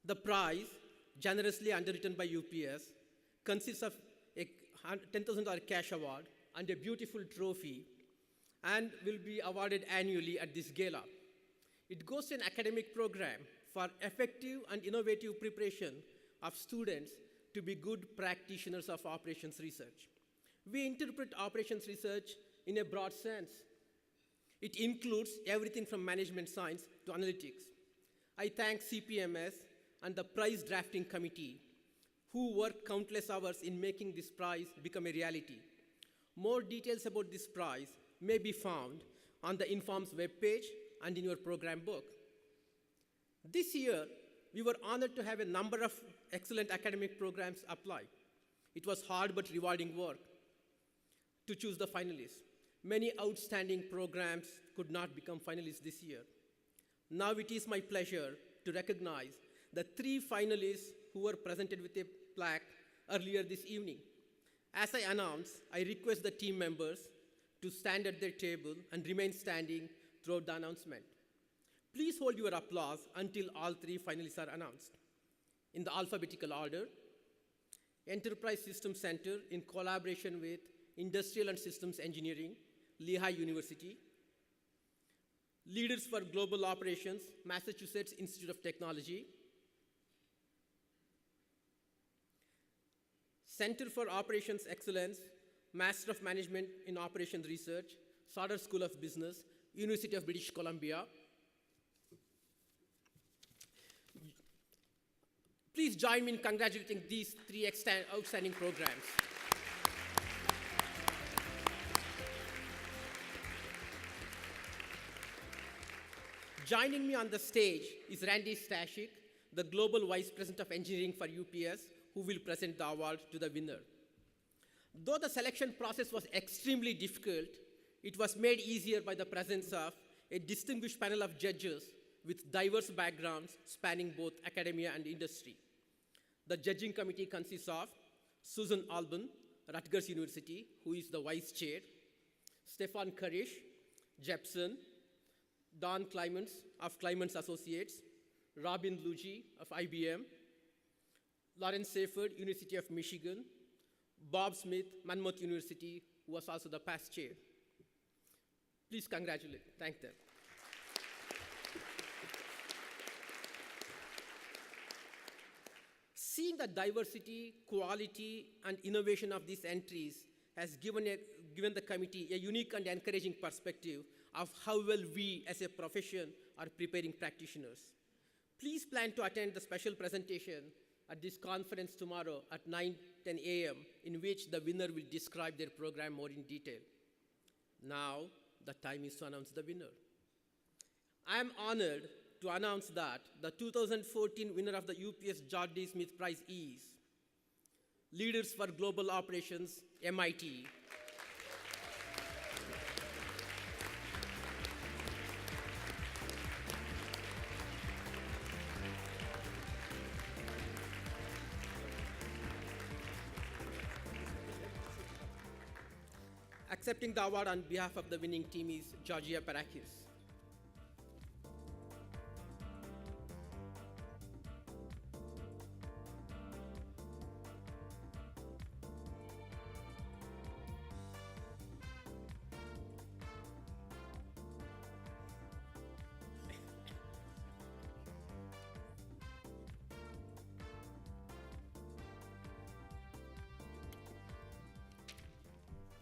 The prize, generously underwritten by UPS, consists of a $10,000 cash award and a beautiful trophy, and will be awarded annually at this gala. It goes to an academic program for effective and innovative preparation of students to be good practitioners of operations research. We interpret operations research in a broad sense. It includes everything from management science to analytics. I thank CPMS and the prize drafting committee, who worked countless hours in making this prize become a reality. More details about this prize may be found on the Informs webpage and in your program book. This year, we were honored to have a number of excellent academic programs apply. It was hard but rewarding work to choose the finalists. Many outstanding programs could not become finalists this year. Now it is my pleasure to recognize the 3 finalists who were presented with a plaque earlier this evening. As I announce, I request the team members to stand at their table and remain standing throughout the announcement. Please hold your applause until all three finalists are announced. In the alphabetical order, Enterprise Systems Center in collaboration with Industrial and Systems Engineering, Lehigh University. Leaders for Global Operations, Massachusetts Institute of Technology. Center for Operations Excellence, Master of Management in Operations Research, Sauder School of Business, University of British Columbia. Please join me in congratulating these three outstanding programs. Joining me on the stage is Randy Stashik, the Global Vice President of Engineering for UPS, who will present the award to the winner. Though the selection process was extremely difficult, it was made easier by the presence of a distinguished panel of judges with diverse backgrounds spanning both academia and industry. The judging committee consists of Susan Alban, Rutgers University, who is the vice chair, Stefan Karish, Jepson, Don Clements of Clements Associates, Robin Luigi of IBM, Lawrence Seyfert, University of Michigan, Bob Smith, Monmouth University, who was also the past chair. Please thank them. Seeing the diversity, quality, and innovation of these entries has given the committee a unique and encouraging perspective of how well we as a profession are preparing practitioners. Please plan to attend the special presentation at this conference tomorrow at 9:10 a.m., in which the winner will describe their program more in detail. Now, the time is to announce the winner. I am honored to announce that the 2014 winner of the UPS George D. Smith Prize is Leaders for Global Operations, MIT. Accepting the award on behalf of the winning team is Georgia Parakis.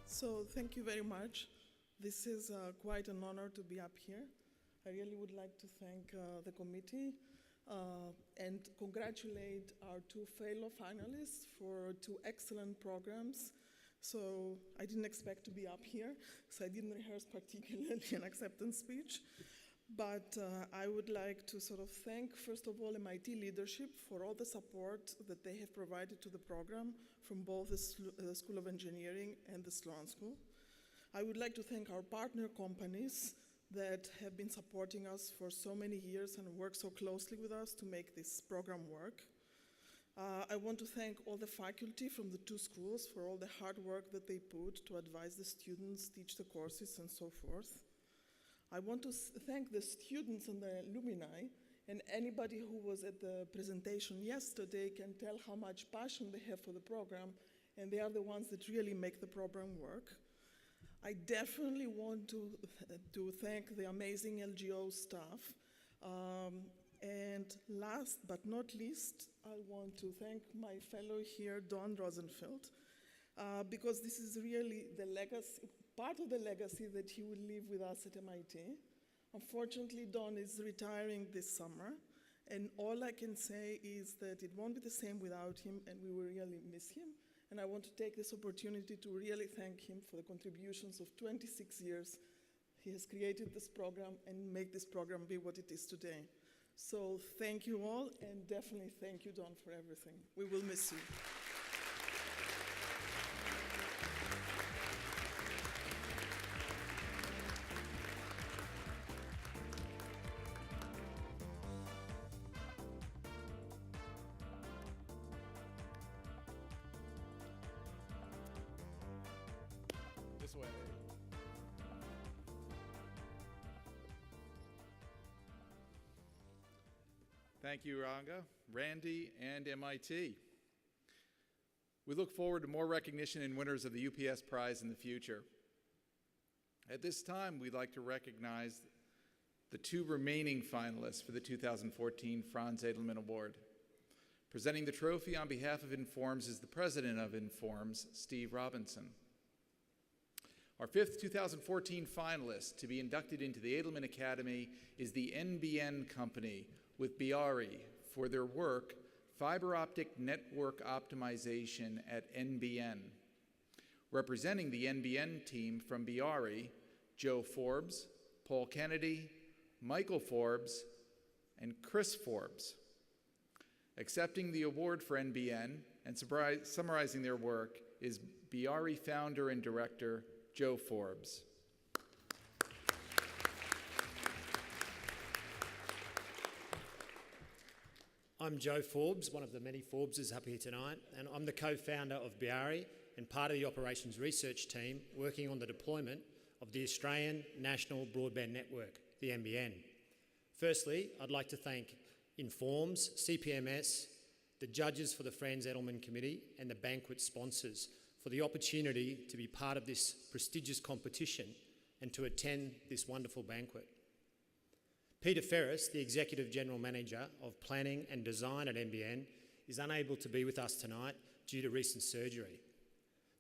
So thank you very much. This is quite an honor to be up here. I really would like to thank the committee and congratulate our two fellow finalists for two excellent programs. So I didn't expect to be up here, so I didn't rehearse particularly an acceptance speech. But I would like to sort of thank, first of all, MIT leadership for all the support that they have provided to the program from both the School of Engineering and the Sloan School. I would like to thank our partner companies that have been supporting us for so many years and work so closely with us to make this program work. I want to thank all the faculty from the two schools for all the hard work that they put to advise the students, teach the courses, and so forth. I want to thank the students and the alumni, and anybody who was at the presentation yesterday can tell how much passion they have for the program, and they are the ones that really make the program work. I definitely want to thank the amazing LGO staff. And last but not least, I want to thank my fellow here, Don Rosenfeld, because this is really the legacy, part of the legacy that he will leave with us at MIT. Unfortunately, Don is retiring this summer, and all I can say is that it won't be the same without him, and we will really miss him. And I want to take this opportunity to really thank him for the contributions of 26 years. He has created this program and made this program be what it is today. So thank you all, and definitely thank you, Don, for everything. We will miss you. This way. Thank you, Ranga, Randy, and MIT. We look forward to more recognition and winners of the UPS Prize in the future. At this time, we'd like to recognize the two remaining finalists for the 2014 Franz Edelman Award. Presenting the trophy on behalf of Informs is the president of Informs, Steve Robinson. Our fifth 2014 finalist to be inducted into the Edelman Academy is the NBN Company with Biari for their work, Fiber Optic Network Optimization at NBN. Representing the NBN team from Biari, Joe Forbes, Paul Kennedy, Michael Forbes, and Chris Forbes. Accepting the award for NBN and summarizing their work is Biari founder and director, Joe Forbes. I'm Joe Forbes, one of the many Forbeses up here tonight, and I'm the co-founder of Biari and part of the operations research team working on the deployment of the Australian National Broadband Network, the NBN. Firstly, I'd like to thank Informs, CPMS, the judges for the Franz Edelman Committee, and the banquet sponsors for the opportunity to be part of this prestigious competition and to attend this wonderful banquet. Peter Ferris, the Executive General Manager of Planning and Design at NBN, is unable to be with us tonight due to recent surgery.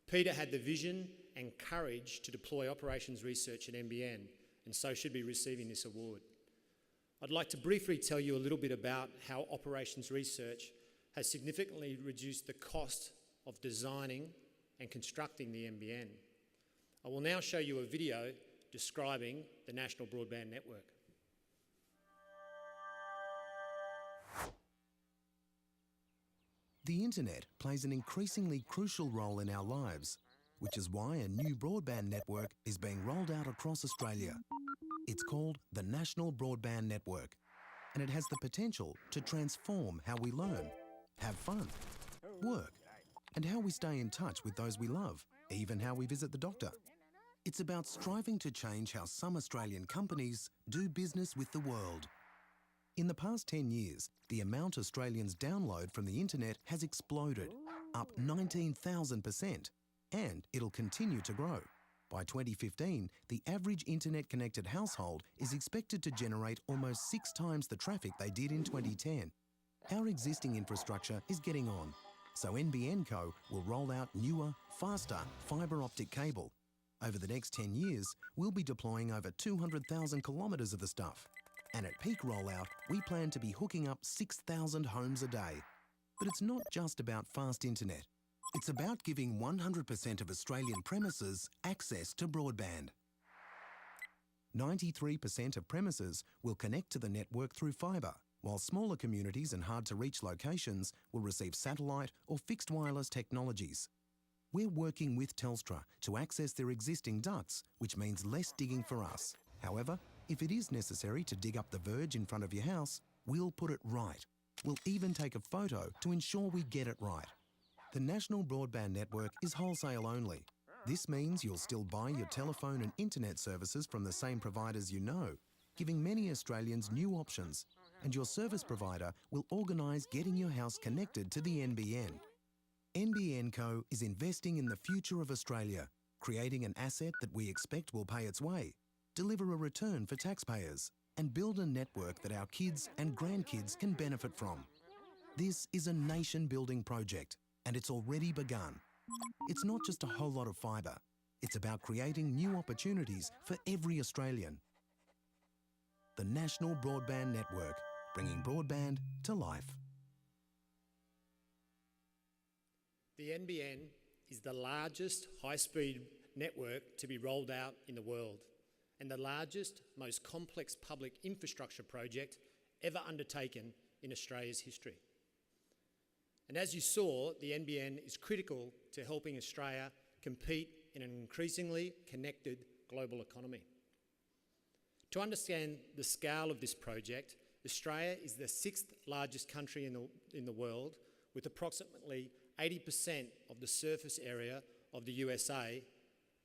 Peter had the vision and courage to deploy operations research at NBN, and so should be receiving this award. I'd like to briefly tell you a little bit about how operations research has significantly reduced the cost of designing and constructing the NBN. I will now show you a video describing the National Broadband Network. The internet plays an increasingly crucial role in our lives, which is why a new broadband network is being rolled out across Australia. It's called the National Broadband Network, and it has the potential to transform how we learn, have fun, work, and how we stay in touch with those we love, even how we visit the doctor. It's about striving to change how some Australian companies do business with the world. In the past 10 years, the amount Australians download from the internet has exploded, up 19,000%, and it'll continue to grow. By 2015, the average internet-connected household is expected to generate almost 6 times the traffic they did in 2010. Our existing infrastructure is getting on, so NBN Co will roll out newer, faster fibre optic cable. Over the next 10 years, we'll be deploying over 200,000 kilometres of the stuff. And at peak rollout, we plan to be hooking up 6,000 homes a day. But it's not just about fast internet. It's about giving 100% of Australian premises access to broadband. 93% of premises will connect to the network through fibre, while smaller communities and hard-to-reach locations will receive satellite or fixed wireless technologies. We're working with Telstra to access their existing ducts, which means less digging for us. However, if it is necessary to dig up the verge in front of your house, we'll put it right. We'll even take a photo to ensure we get it right. The National Broadband Network is wholesale only. This means you'll still buy your telephone and internet services from the same providers you know, giving many Australians new options, and your service provider will organise getting your house connected to the NBN. NBN Co is investing in the future of Australia, creating an asset that we expect will pay its way, deliver a return for taxpayers, and build a network that our kids and grandkids can benefit from. This is a nation-building project, and it's already begun. It's not just a whole lot of fibre. It's about creating new opportunities for every Australian. The National Broadband Network, bringing broadband to life. The NBN is the largest high-speed network to be rolled out in the world, and the largest, most complex public infrastructure project ever undertaken in Australia's history. And as you saw, the NBN is critical to helping Australia compete in an increasingly connected global economy. To understand the scale of this project, Australia is the 6th largest country in the world, with approximately 80% of the surface area of the USA,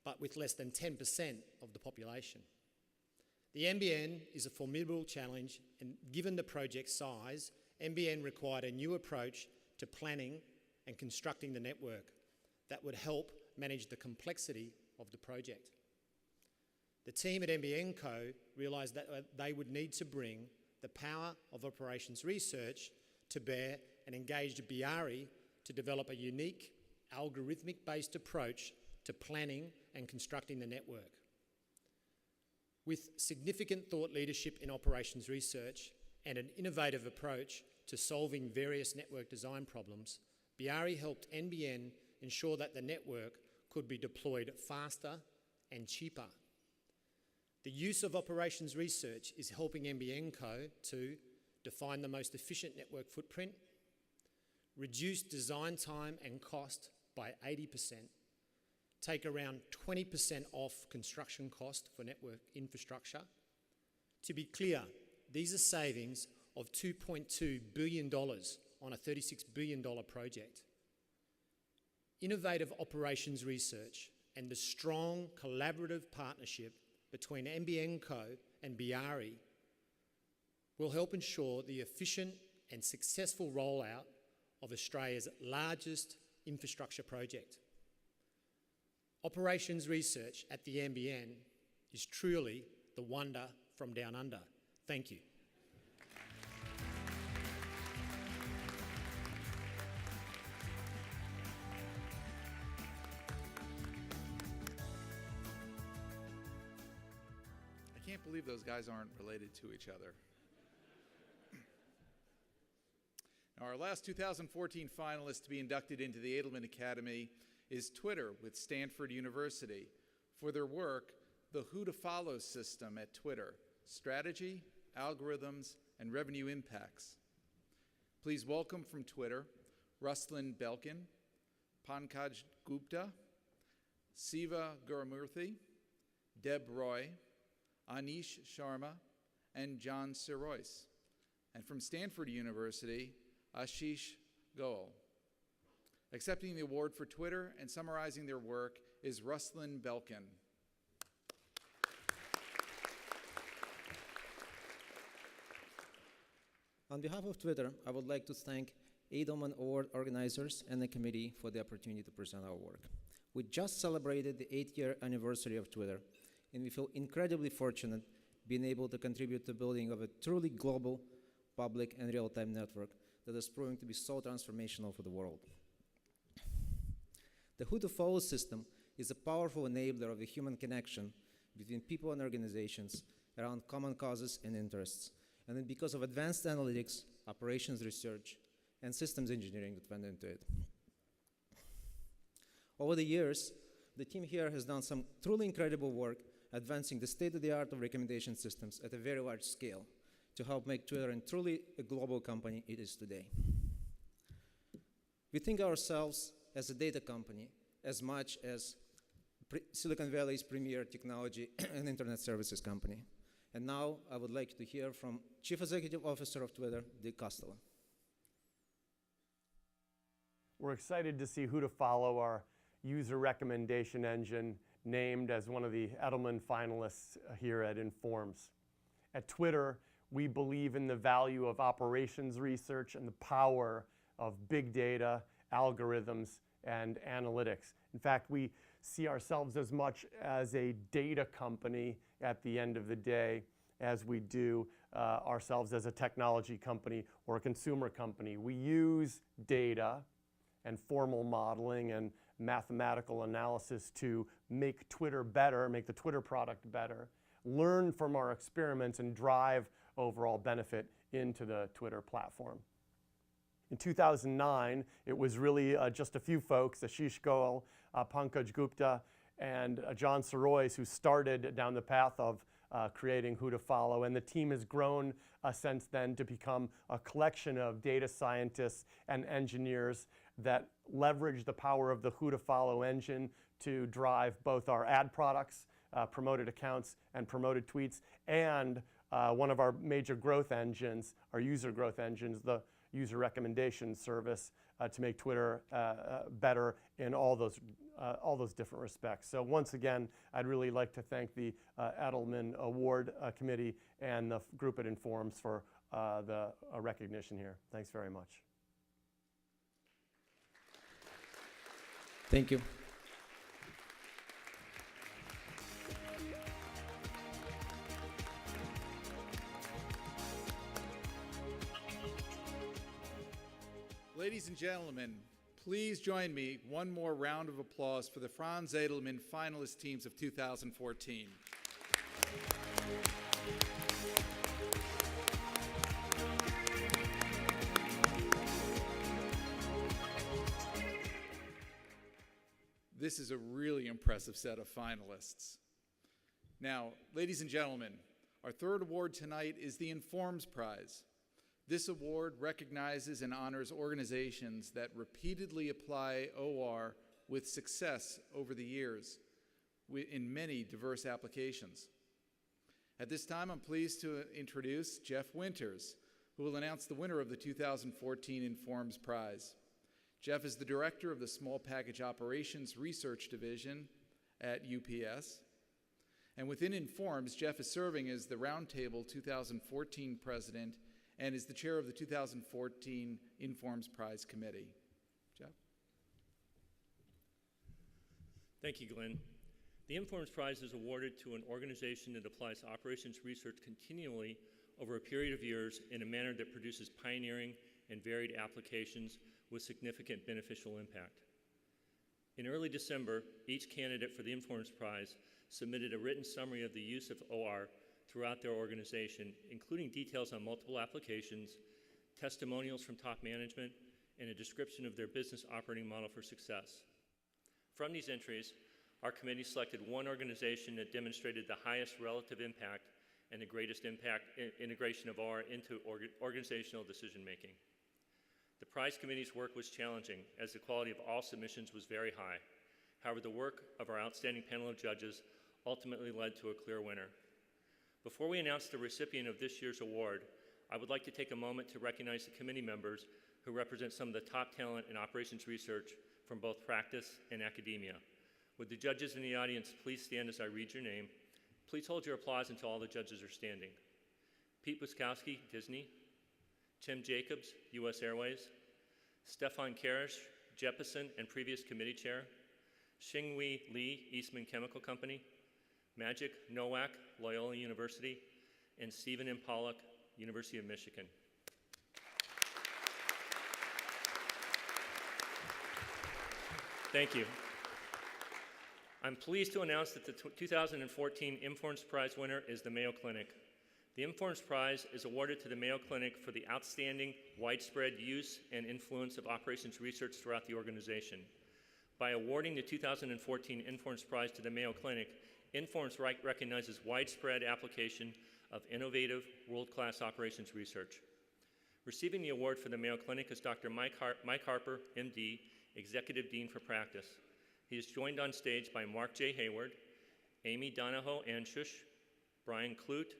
but with less than 10% of the population. The NBN is a formidable challenge, and given the project's size NBN required a new approach to planning and constructing the network that would help manage the complexity of the project. The team at NBN Co realised that they would need to bring the power of operations research to bear and engaged Biari to develop a unique algorithmic-based approach to planning and constructing the network. With significant thought leadership in operations research and an innovative approach to solving various network design problems, Biari helped NBN ensure that the network could be deployed faster and cheaper. The use of operations research is helping NBN Co to define the most efficient network footprint, reduce design time and cost by 80%, take around 20% off construction cost for network infrastructure. To be clear, these are savings of $2.2 billion on a $36 billion project. Innovative operations research and the strong collaborative partnership between NBN Co and Biari will help ensure the efficient and successful rollout of Australia's largest infrastructure project. Operations research at the NBN is truly the wonder from down under. Thank you. I can't believe those guys aren't related to each other. Now, our last 2014 finalist to be inducted into the Edelman Academy is Twitter with Stanford University for their work, The Who to Follow System at Twitter, Strategy, Algorithms, and Revenue Impacts. Please welcome from Twitter, Ruslan Belkin, Pankaj Gupta, Siva Gurumurthy, Deb Roy, Anish Sharma, and John Sirois. And from Stanford University, Ashish Goel. Accepting the award for Twitter and summarizing their work is Ruslan Belkin. On behalf of Twitter, I would like to thank Edelman Award organizers and the committee for the opportunity to present our work. We just celebrated the 8th-year anniversary of Twitter, and we feel incredibly fortunate being able to contribute to building of a truly global, public, and real-time network that is proving to be so transformational for the world. The Who to Follow system is a powerful enabler of the human connection between people and organizations around common causes and interests, and then because of advanced analytics, operations research, and systems engineering that went into it. Over the years, the team here has done some truly incredible work advancing the state-of-the-art of recommendation systems at a very large scale to help make Twitter and truly a global company it is today. We think ourselves as a data company as much as Silicon Valley's premier technology and internet services company. And now I would like to hear from Chief Executive Officer of Twitter, Dick Costolo. We're excited to see Who to Follow, our user recommendation engine, named as one of the Edelman finalists here at Informs. At Twitter, we believe in the value of operations research and the power of big data, algorithms, and analytics. In fact, we see ourselves as much as a data company at the end of the day as we do ourselves as a technology company or a consumer company. We use data and formal modeling and mathematical analysis to make Twitter better, make the Twitter product better, learn from our experiments, and drive overall benefit into the Twitter platform. In 2009, it was really just a few folks, Ashish Goel, Pankaj Gupta, and John Sirois, who started down the path of creating Who to Follow. And the team has grown since then to become a collection of data scientists and engineers that leverage the power of the Who to Follow engine to drive both our ad products, promoted accounts, and promoted tweets, and one of our major growth engines, our user growth engines, the user recommendation service to make Twitter better in all those different respects. So once again, I'd really like to thank the Edelman Award Committee and the group at Informs for the recognition here. Thanks very much. Thank you. Ladies and gentlemen, please join me one more round of applause for the Franz Edelman finalist teams of 2014. This is a really impressive set of finalists. Now, ladies and gentlemen, our third award tonight is the Informs Prize. This award recognizes and honors organizations that repeatedly apply OR with success over the years in many diverse applications. At this time, I'm pleased to introduce Jeff Winters, who will announce the winner of the 2014 Informs Prize. Jeff is the director of the Small Package Operations Research Division at UPS. And within Informs, Jeff is serving as the Roundtable 2014 president and is the chair of the 2014 Informs Prize Committee. Jeff? Thank you, Glenn. The Informs Prize is awarded to an organization that applies operations research continually over a period of years in a manner that produces pioneering and varied applications with significant beneficial impact. In early December, each candidate for the Informs Prize submitted a written summary of the use of OR throughout their organization, including details on multiple applications, testimonials from top management, and a description of their business operating model for success. From these entries, our committee selected one organization that demonstrated the highest relative impact and the greatest impact integration of OR into organizational decision-making. The prize committee's work was challenging, as the quality of all submissions was very high. However, the work of our outstanding panel of judges ultimately led to a clear winner. Before we announce the recipient of this year's award, I would like to take a moment to recognize the committee members who represent some of the top talent in operations research from both practice and academia. Would the judges in the audience please stand as I read your name? Please hold your applause until all the judges are standing. Pete Wiskowski, Disney. Tim Jacobs, U.S. Airways. Stefan Karish, Jeppesen and previous committee chair. Xingwei Li, Eastman Chemical Company. Magic Nowak, Loyola University. And Stephen M. Pollock, University of Michigan. Thank you. I'm pleased to announce that the 2014 Informs Prize winner is the Mayo Clinic. The Informs Prize is awarded to the Mayo Clinic for the outstanding widespread use and influence of operations research throughout the organization. By awarding the 2014 Informs Prize to the Mayo Clinic, Informs recognizes widespread application of innovative, world-class operations research. Receiving the award for the Mayo Clinic is Dr. Mike Harper, MD, Executive Dean for Practice. He is joined on stage by Mark J. Hayward, Amy Donahoe-Anshush, Brian Clute,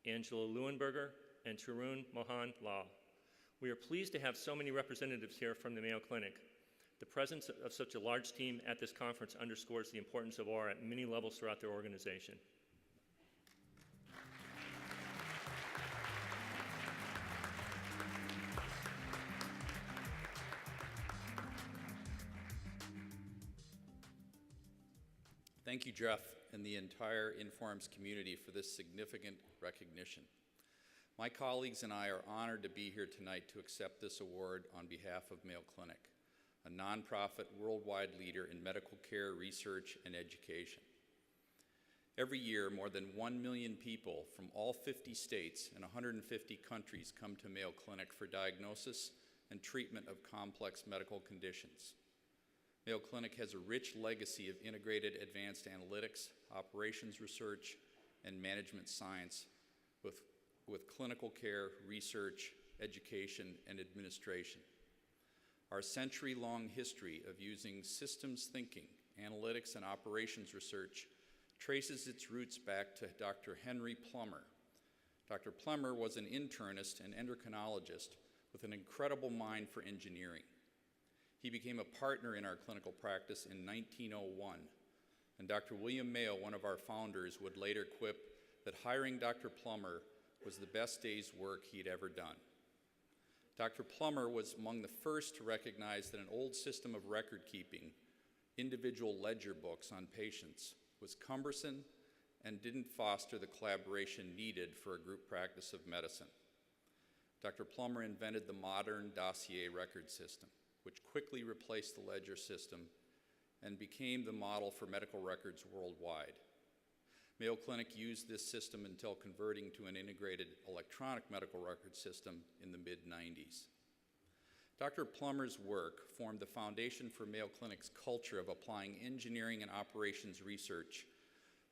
Angela Leuenberger, and Tarun Mohan Lal. We are pleased to have so many representatives here from the Mayo Clinic. The presence of such a large team at this conference underscores the importance of OR at many levels throughout their organization. Thank you, Jeff, and the entire Informs community for this significant recognition. My colleagues and I are honored to be here tonight to accept this award on behalf of Mayo Clinic, a nonprofit worldwide leader in medical care, research, and education. Every year, more than 1 million people from all 50 states and 150 countries come to Mayo Clinic for diagnosis and treatment of complex medical conditions. Mayo Clinic has a rich legacy of integrated advanced analytics, operations research, and management science with clinical care, research, education, and administration. Our century-long history of using systems thinking, analytics, and operations research traces its roots back to Dr. Henry Plummer. Dr. Plummer was an internist and endocrinologist with an incredible mind for engineering. He became a partner in our clinical practice in 1901, and Dr. William Mayo, one of our founders, would later quip that hiring Dr. Plummer was the best day's work he'd ever done. Dr. Plummer was among the first to recognize that an old system of record keeping, individual ledger books on patients, was cumbersome and didn't foster the collaboration needed for a group practice of medicine. Dr. Plummer invented the modern dossier record system, which quickly replaced the ledger system and became the model for medical records worldwide. Mayo Clinic used this system until converting to an integrated electronic medical record system in the mid-90s. Dr. Plummer's work formed the foundation for Mayo Clinic's culture of applying engineering and operations research,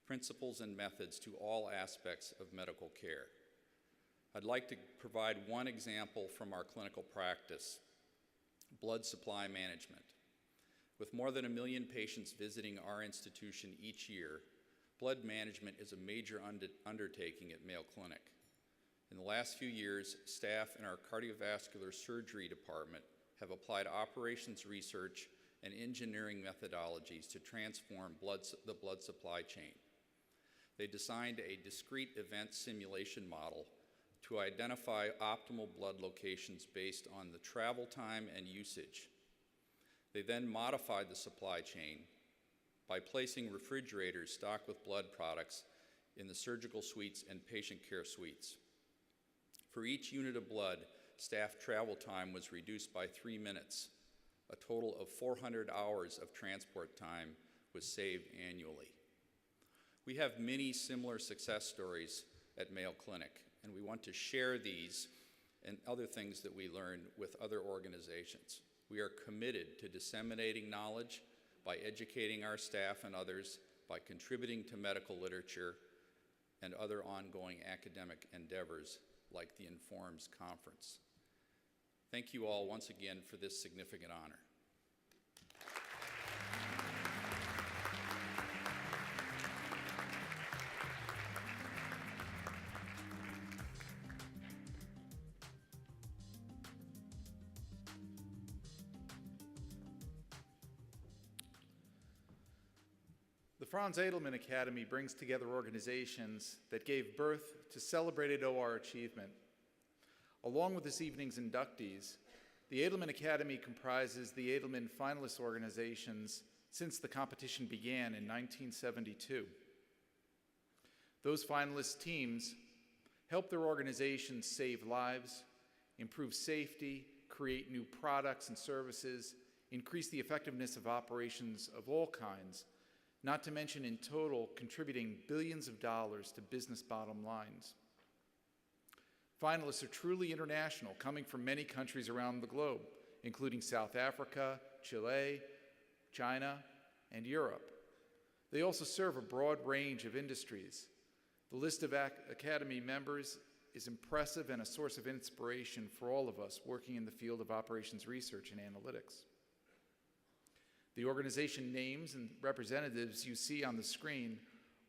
principles and methods to all aspects of medical care. I'd like to provide one example from our clinical practice: blood supply management. With more than 1 million patients visiting our institution each year, blood management is a major undertaking at Mayo Clinic. In the last few years, staff in our cardiovascular surgery department have applied operations research and engineering methodologies to transform the blood supply chain. They designed a discrete event simulation model to identify optimal blood locations based on the travel time and usage. They then modified the supply chain by placing refrigerators stocked with blood products in the surgical suites and patient care suites. For each unit of blood, staff travel time was reduced by 3 minutes. A total of 400 hours of transport time was saved annually. We have many similar success stories at Mayo Clinic, and we want to share these and other things that we learned with other organizations. We are committed to disseminating knowledge by educating our staff and others, by contributing to medical literature and other ongoing academic endeavors like the Informs Conference. Thank you all once again for this significant honor. The Franz Edelman Academy brings together organizations that gave birth to celebrated OR achievement. Along with this evening's inductees, the Edelman Academy comprises the Edelman finalist organizations since the competition began in 1972. Those finalist teams help their organizations save lives, improve safety, create new products and services, increase the effectiveness of operations of all kinds, not to mention in total contributing billions of dollars to business bottom lines. Finalists are truly international, coming from many countries around the globe, including South Africa, Chile, China, and Europe. They also serve a broad range of industries. The list of Academy members is impressive and a source of inspiration for all of us working in the field of operations research and analytics. The organization names and representatives you see on the screen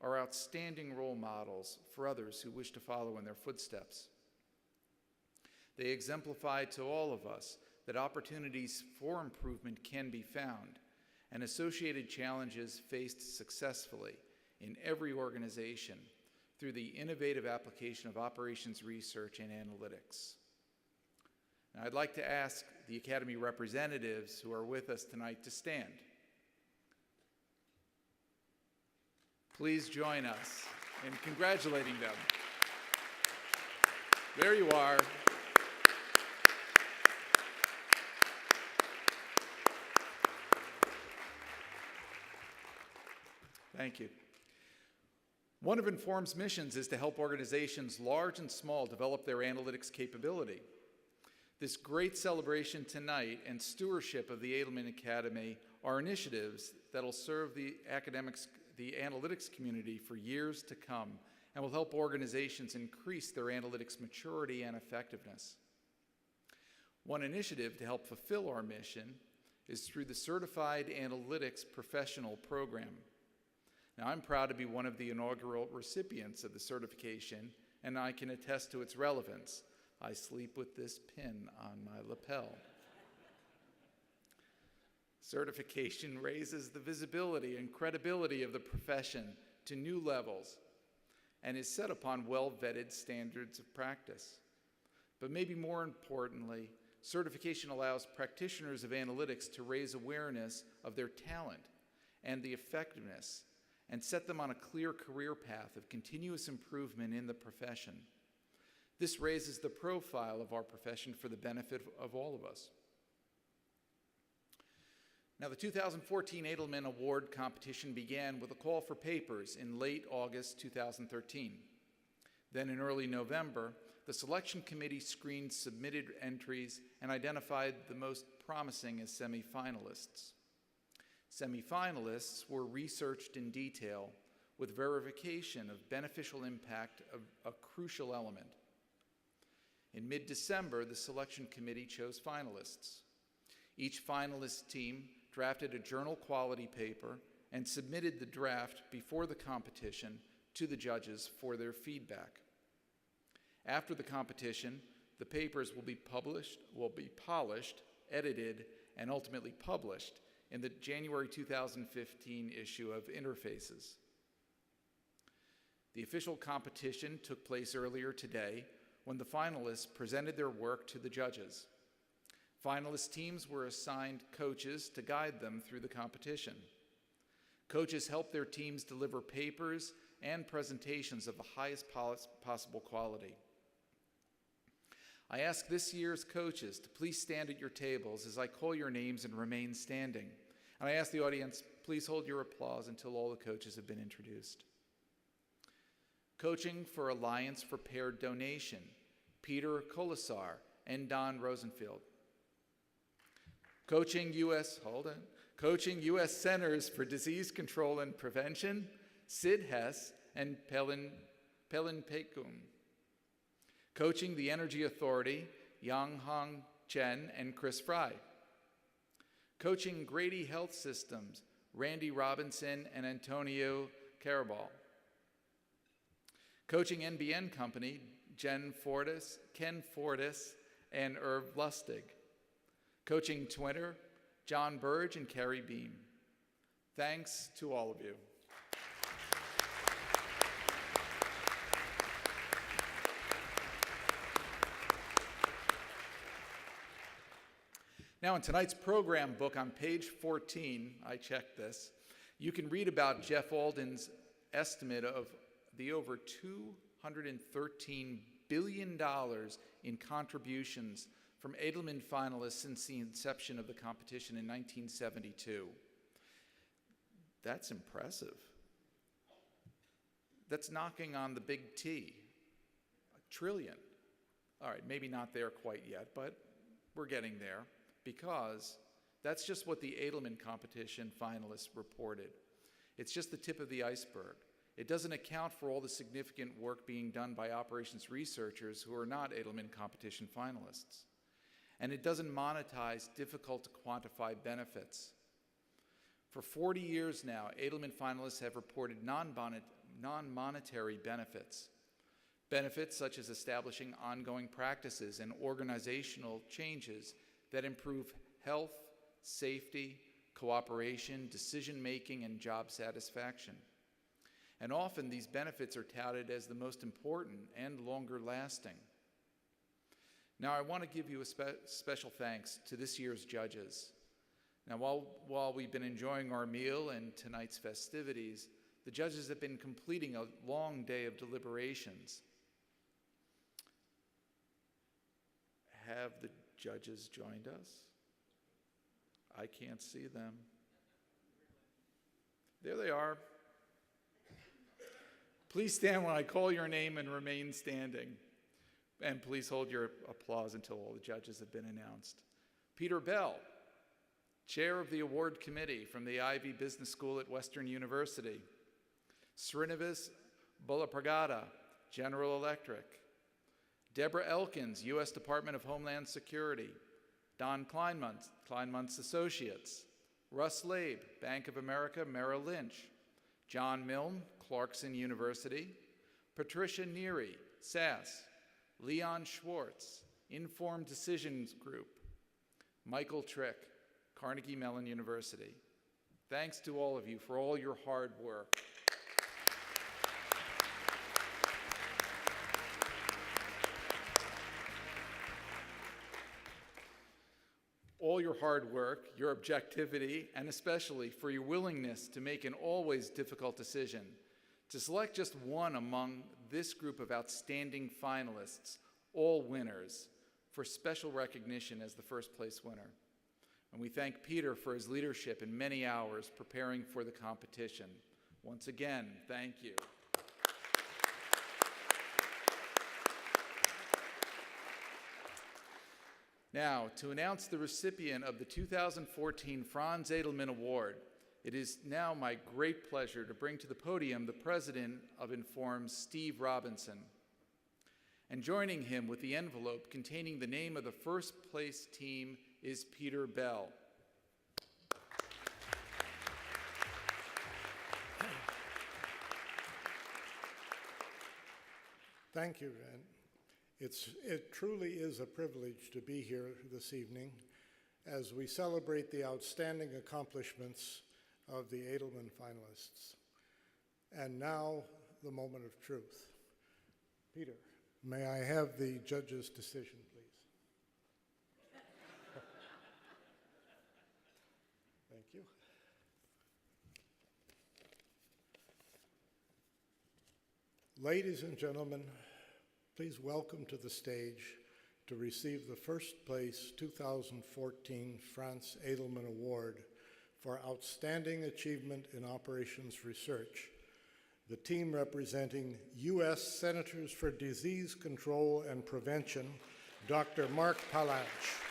are outstanding role models for others who wish to follow in their footsteps. They exemplify to all of us that opportunities for improvement can be found and associated challenges faced successfully in every organization through the innovative application of operations research and analytics. Now, I'd like to ask the Academy representatives who are with us tonight to stand. Please join us in congratulating them. There you are. Thank you. One of Inform's missions is to help organizations large and small develop their analytics capability. This great celebration tonight and stewardship of the Edelman Academy are initiatives that will serve the analytics community for years to come and will help organizations increase their analytics maturity and effectiveness. One initiative to help fulfill our mission is through the Certified Analytics Professional Program. Now, I'm proud to be one of the inaugural recipients of the certification, and I can attest to its relevance. I sleep with this pin on my lapel. Certification raises the visibility and credibility of the profession to new levels and is set upon well-vetted standards of practice. But maybe more importantly, certification allows practitioners of analytics to raise awareness of their talent and the effectiveness and set them on a clear career path of continuous improvement in the profession. This raises the profile of our profession for the benefit of all of us. Now, the 2014 Edelman Award competition began with a call for papers in late August 2013. Then in early November, the selection committee screened submitted entries and identified the most promising as semifinalists. Semifinalists were researched in detail with verification of beneficial impact of a crucial element. In mid-December, the selection committee chose finalists. Each finalist team drafted a journal quality paper and submitted the draft before the competition to the judges for their feedback. After the competition, the papers will be polished, edited, and ultimately published in the January 2015 issue of Interfaces. The official competition took place earlier today when the finalists presented their work to the judges. Finalist teams were assigned coaches to guide them through the competition. Coaches helped their teams deliver papers and presentations of the highest possible quality. I ask this year's coaches to please stand at your tables as I call your names and remain standing. And I ask the audience, please hold your applause until all the coaches have been introduced. Coaching for Alliance for Paired Donation, Peter Colasar and Don Rosenfield. Coaching U.S. Centers for Disease Control and Prevention, Sid Hess and Pelin Pekun. Coaching the Energy Authority, Yang Hong Chen and Chris Fry. Coaching Grady Health Systems, Randy Robinson and Antonio Carabal. Coaching NBN Company, Ken Fortis and Irv Lustig. Coaching Twitter, John Burge and Carrie Beam. Thanks to all of you. Now, in tonight's program book on page 14, I checked this, you can read about Jeff Alden's estimate of the over $213 billion in contributions from Edelman finalists since the inception of the competition in 1972. That's impressive. That's knocking on the big T, $1 trillion. All right, maybe not there quite yet, but we're getting there because that's just what the Edelman competition finalists reported. It's just the tip of the iceberg. It doesn't account for all the significant work being done by operations researchers who are not Edelman competition finalists. And it doesn't monetize difficult to quantify benefits. For 40 years now, Edelman finalists have reported non-monetary benefits. Benefits such as establishing ongoing practices and organizational changes that improve health, safety, cooperation, decision-making, and job satisfaction. And often these benefits are touted as the most important and longer-lasting. Now, I want to give you a special thanks to this year's judges. Now, while we've been enjoying our meal and tonight's festivities, the judges have been completing a long day of deliberations. Have the judges joined us? I can't see them. There they are. Please stand when I call your name and remain standing. And please hold your applause until all the judges have been announced. Peter Bell, Chair of the Award Committee from the Ivy Business School at Western University. Srinivas Bolapragada, General Electric. Deborah Elkins, U.S. Department of Homeland Security. Don Kleinmuntz Associates. Russ Labe, Bank of America, Merrill Lynch. John Milne, Clarkson University. Patricia Neary, SAS. Leon Schwartz, Informed Decisions Group, Michael Trick, Carnegie Mellon University. Thanks to all of you for all your hard work. All your hard work, your objectivity, and especially for your willingness to make an always difficult decision, to select just one among this group of outstanding finalists, all winners, for special recognition as the first place winner. And we thank Peter for his leadership in many hours preparing for the competition. Once again, thank you. Now, to announce the recipient of the 2014 Franz Edelman Award, it is now my great pleasure to bring to the podium the president of Inform's, Steve Robinson. And joining him with the envelope containing the name of the first place team is Peter Bell. Thank you, Ren. It truly is a privilege to be here this evening as we celebrate the outstanding accomplishments of the Edelman finalists. And now, the moment of truth. Peter, may I have the judge's decision, please? Thank you. Ladies and gentlemen, please welcome to the stage to receive the first place 2014 Franz Edelman Award for Outstanding Achievement in Operations Research, the team representing U.S. Centers for Disease Control and Prevention, Dr. Mark Palanch.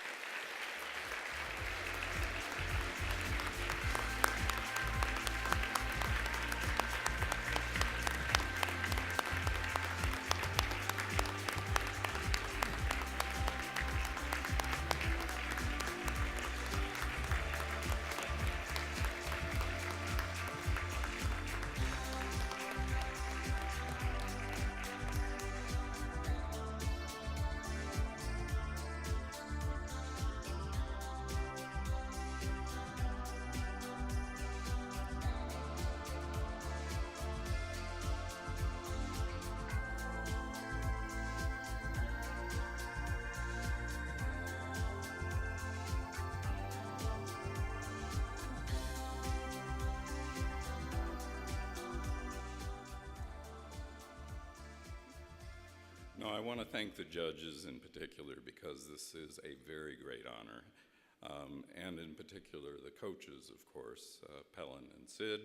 No, I want to thank the judges in particular because this is a very great honor. And in particular, the coaches, of course, Pellin and Sid,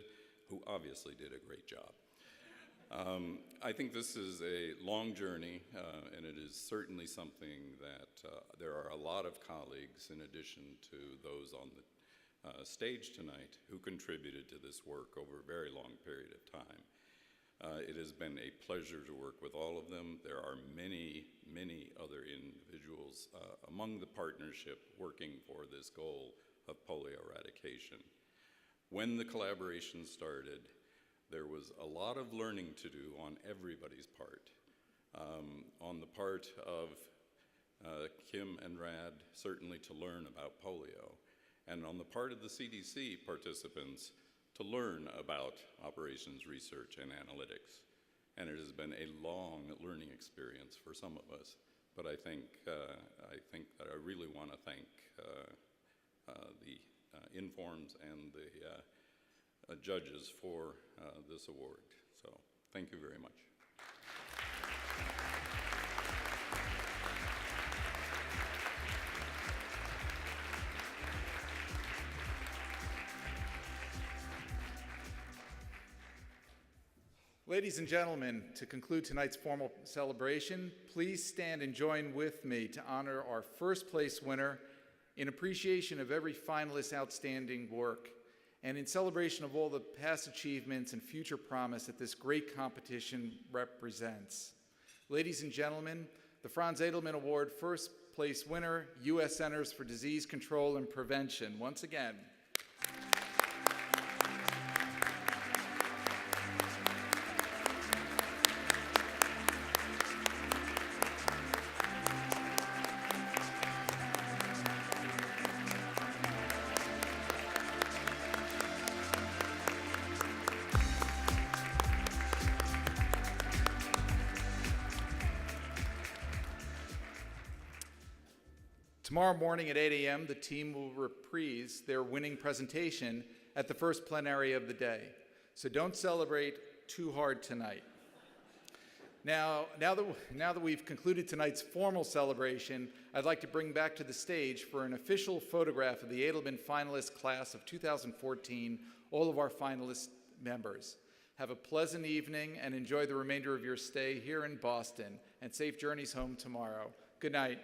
who obviously did a great job. I think this is a long journey, and it is certainly something that there are a lot of colleagues, in addition to those on the stage tonight, who contributed to this work over a very long period of time. It has been a pleasure to work with all of them. There are many, many other individuals among the partnership working for this goal of polio eradication. When the collaboration started, there was a lot of learning to do on everybody's part. On the part of Kim and Rad, certainly to learn about polio, and on the part of the CDC participants, to learn about operations research and analytics. And it has been a long learning experience for some of us. But I think that I really want to thank the Informs and the judges for this award. So thank you very much. Ladies and gentlemen, to conclude tonight's formal celebration, please stand and join with me to honor our first place winner in appreciation of every finalist's outstanding work and in celebration of all the past achievements and future promise that this great competition represents. Ladies and gentlemen, the Franz Edelman Award first place winner, U.S. Centers for Disease Control and Prevention. Once again. Tomorrow morning at 8 a.m., the team will reprise their winning presentation at the first plenary of the day. So don't celebrate too hard tonight. Now that we've concluded tonight's formal celebration, I'd like to bring back to the stage for an official photograph of the Edelman finalist class of 2014, all of our finalist members. Have a pleasant evening and enjoy the remainder of your stay here in Boston, and safe journeys home tomorrow. Good night.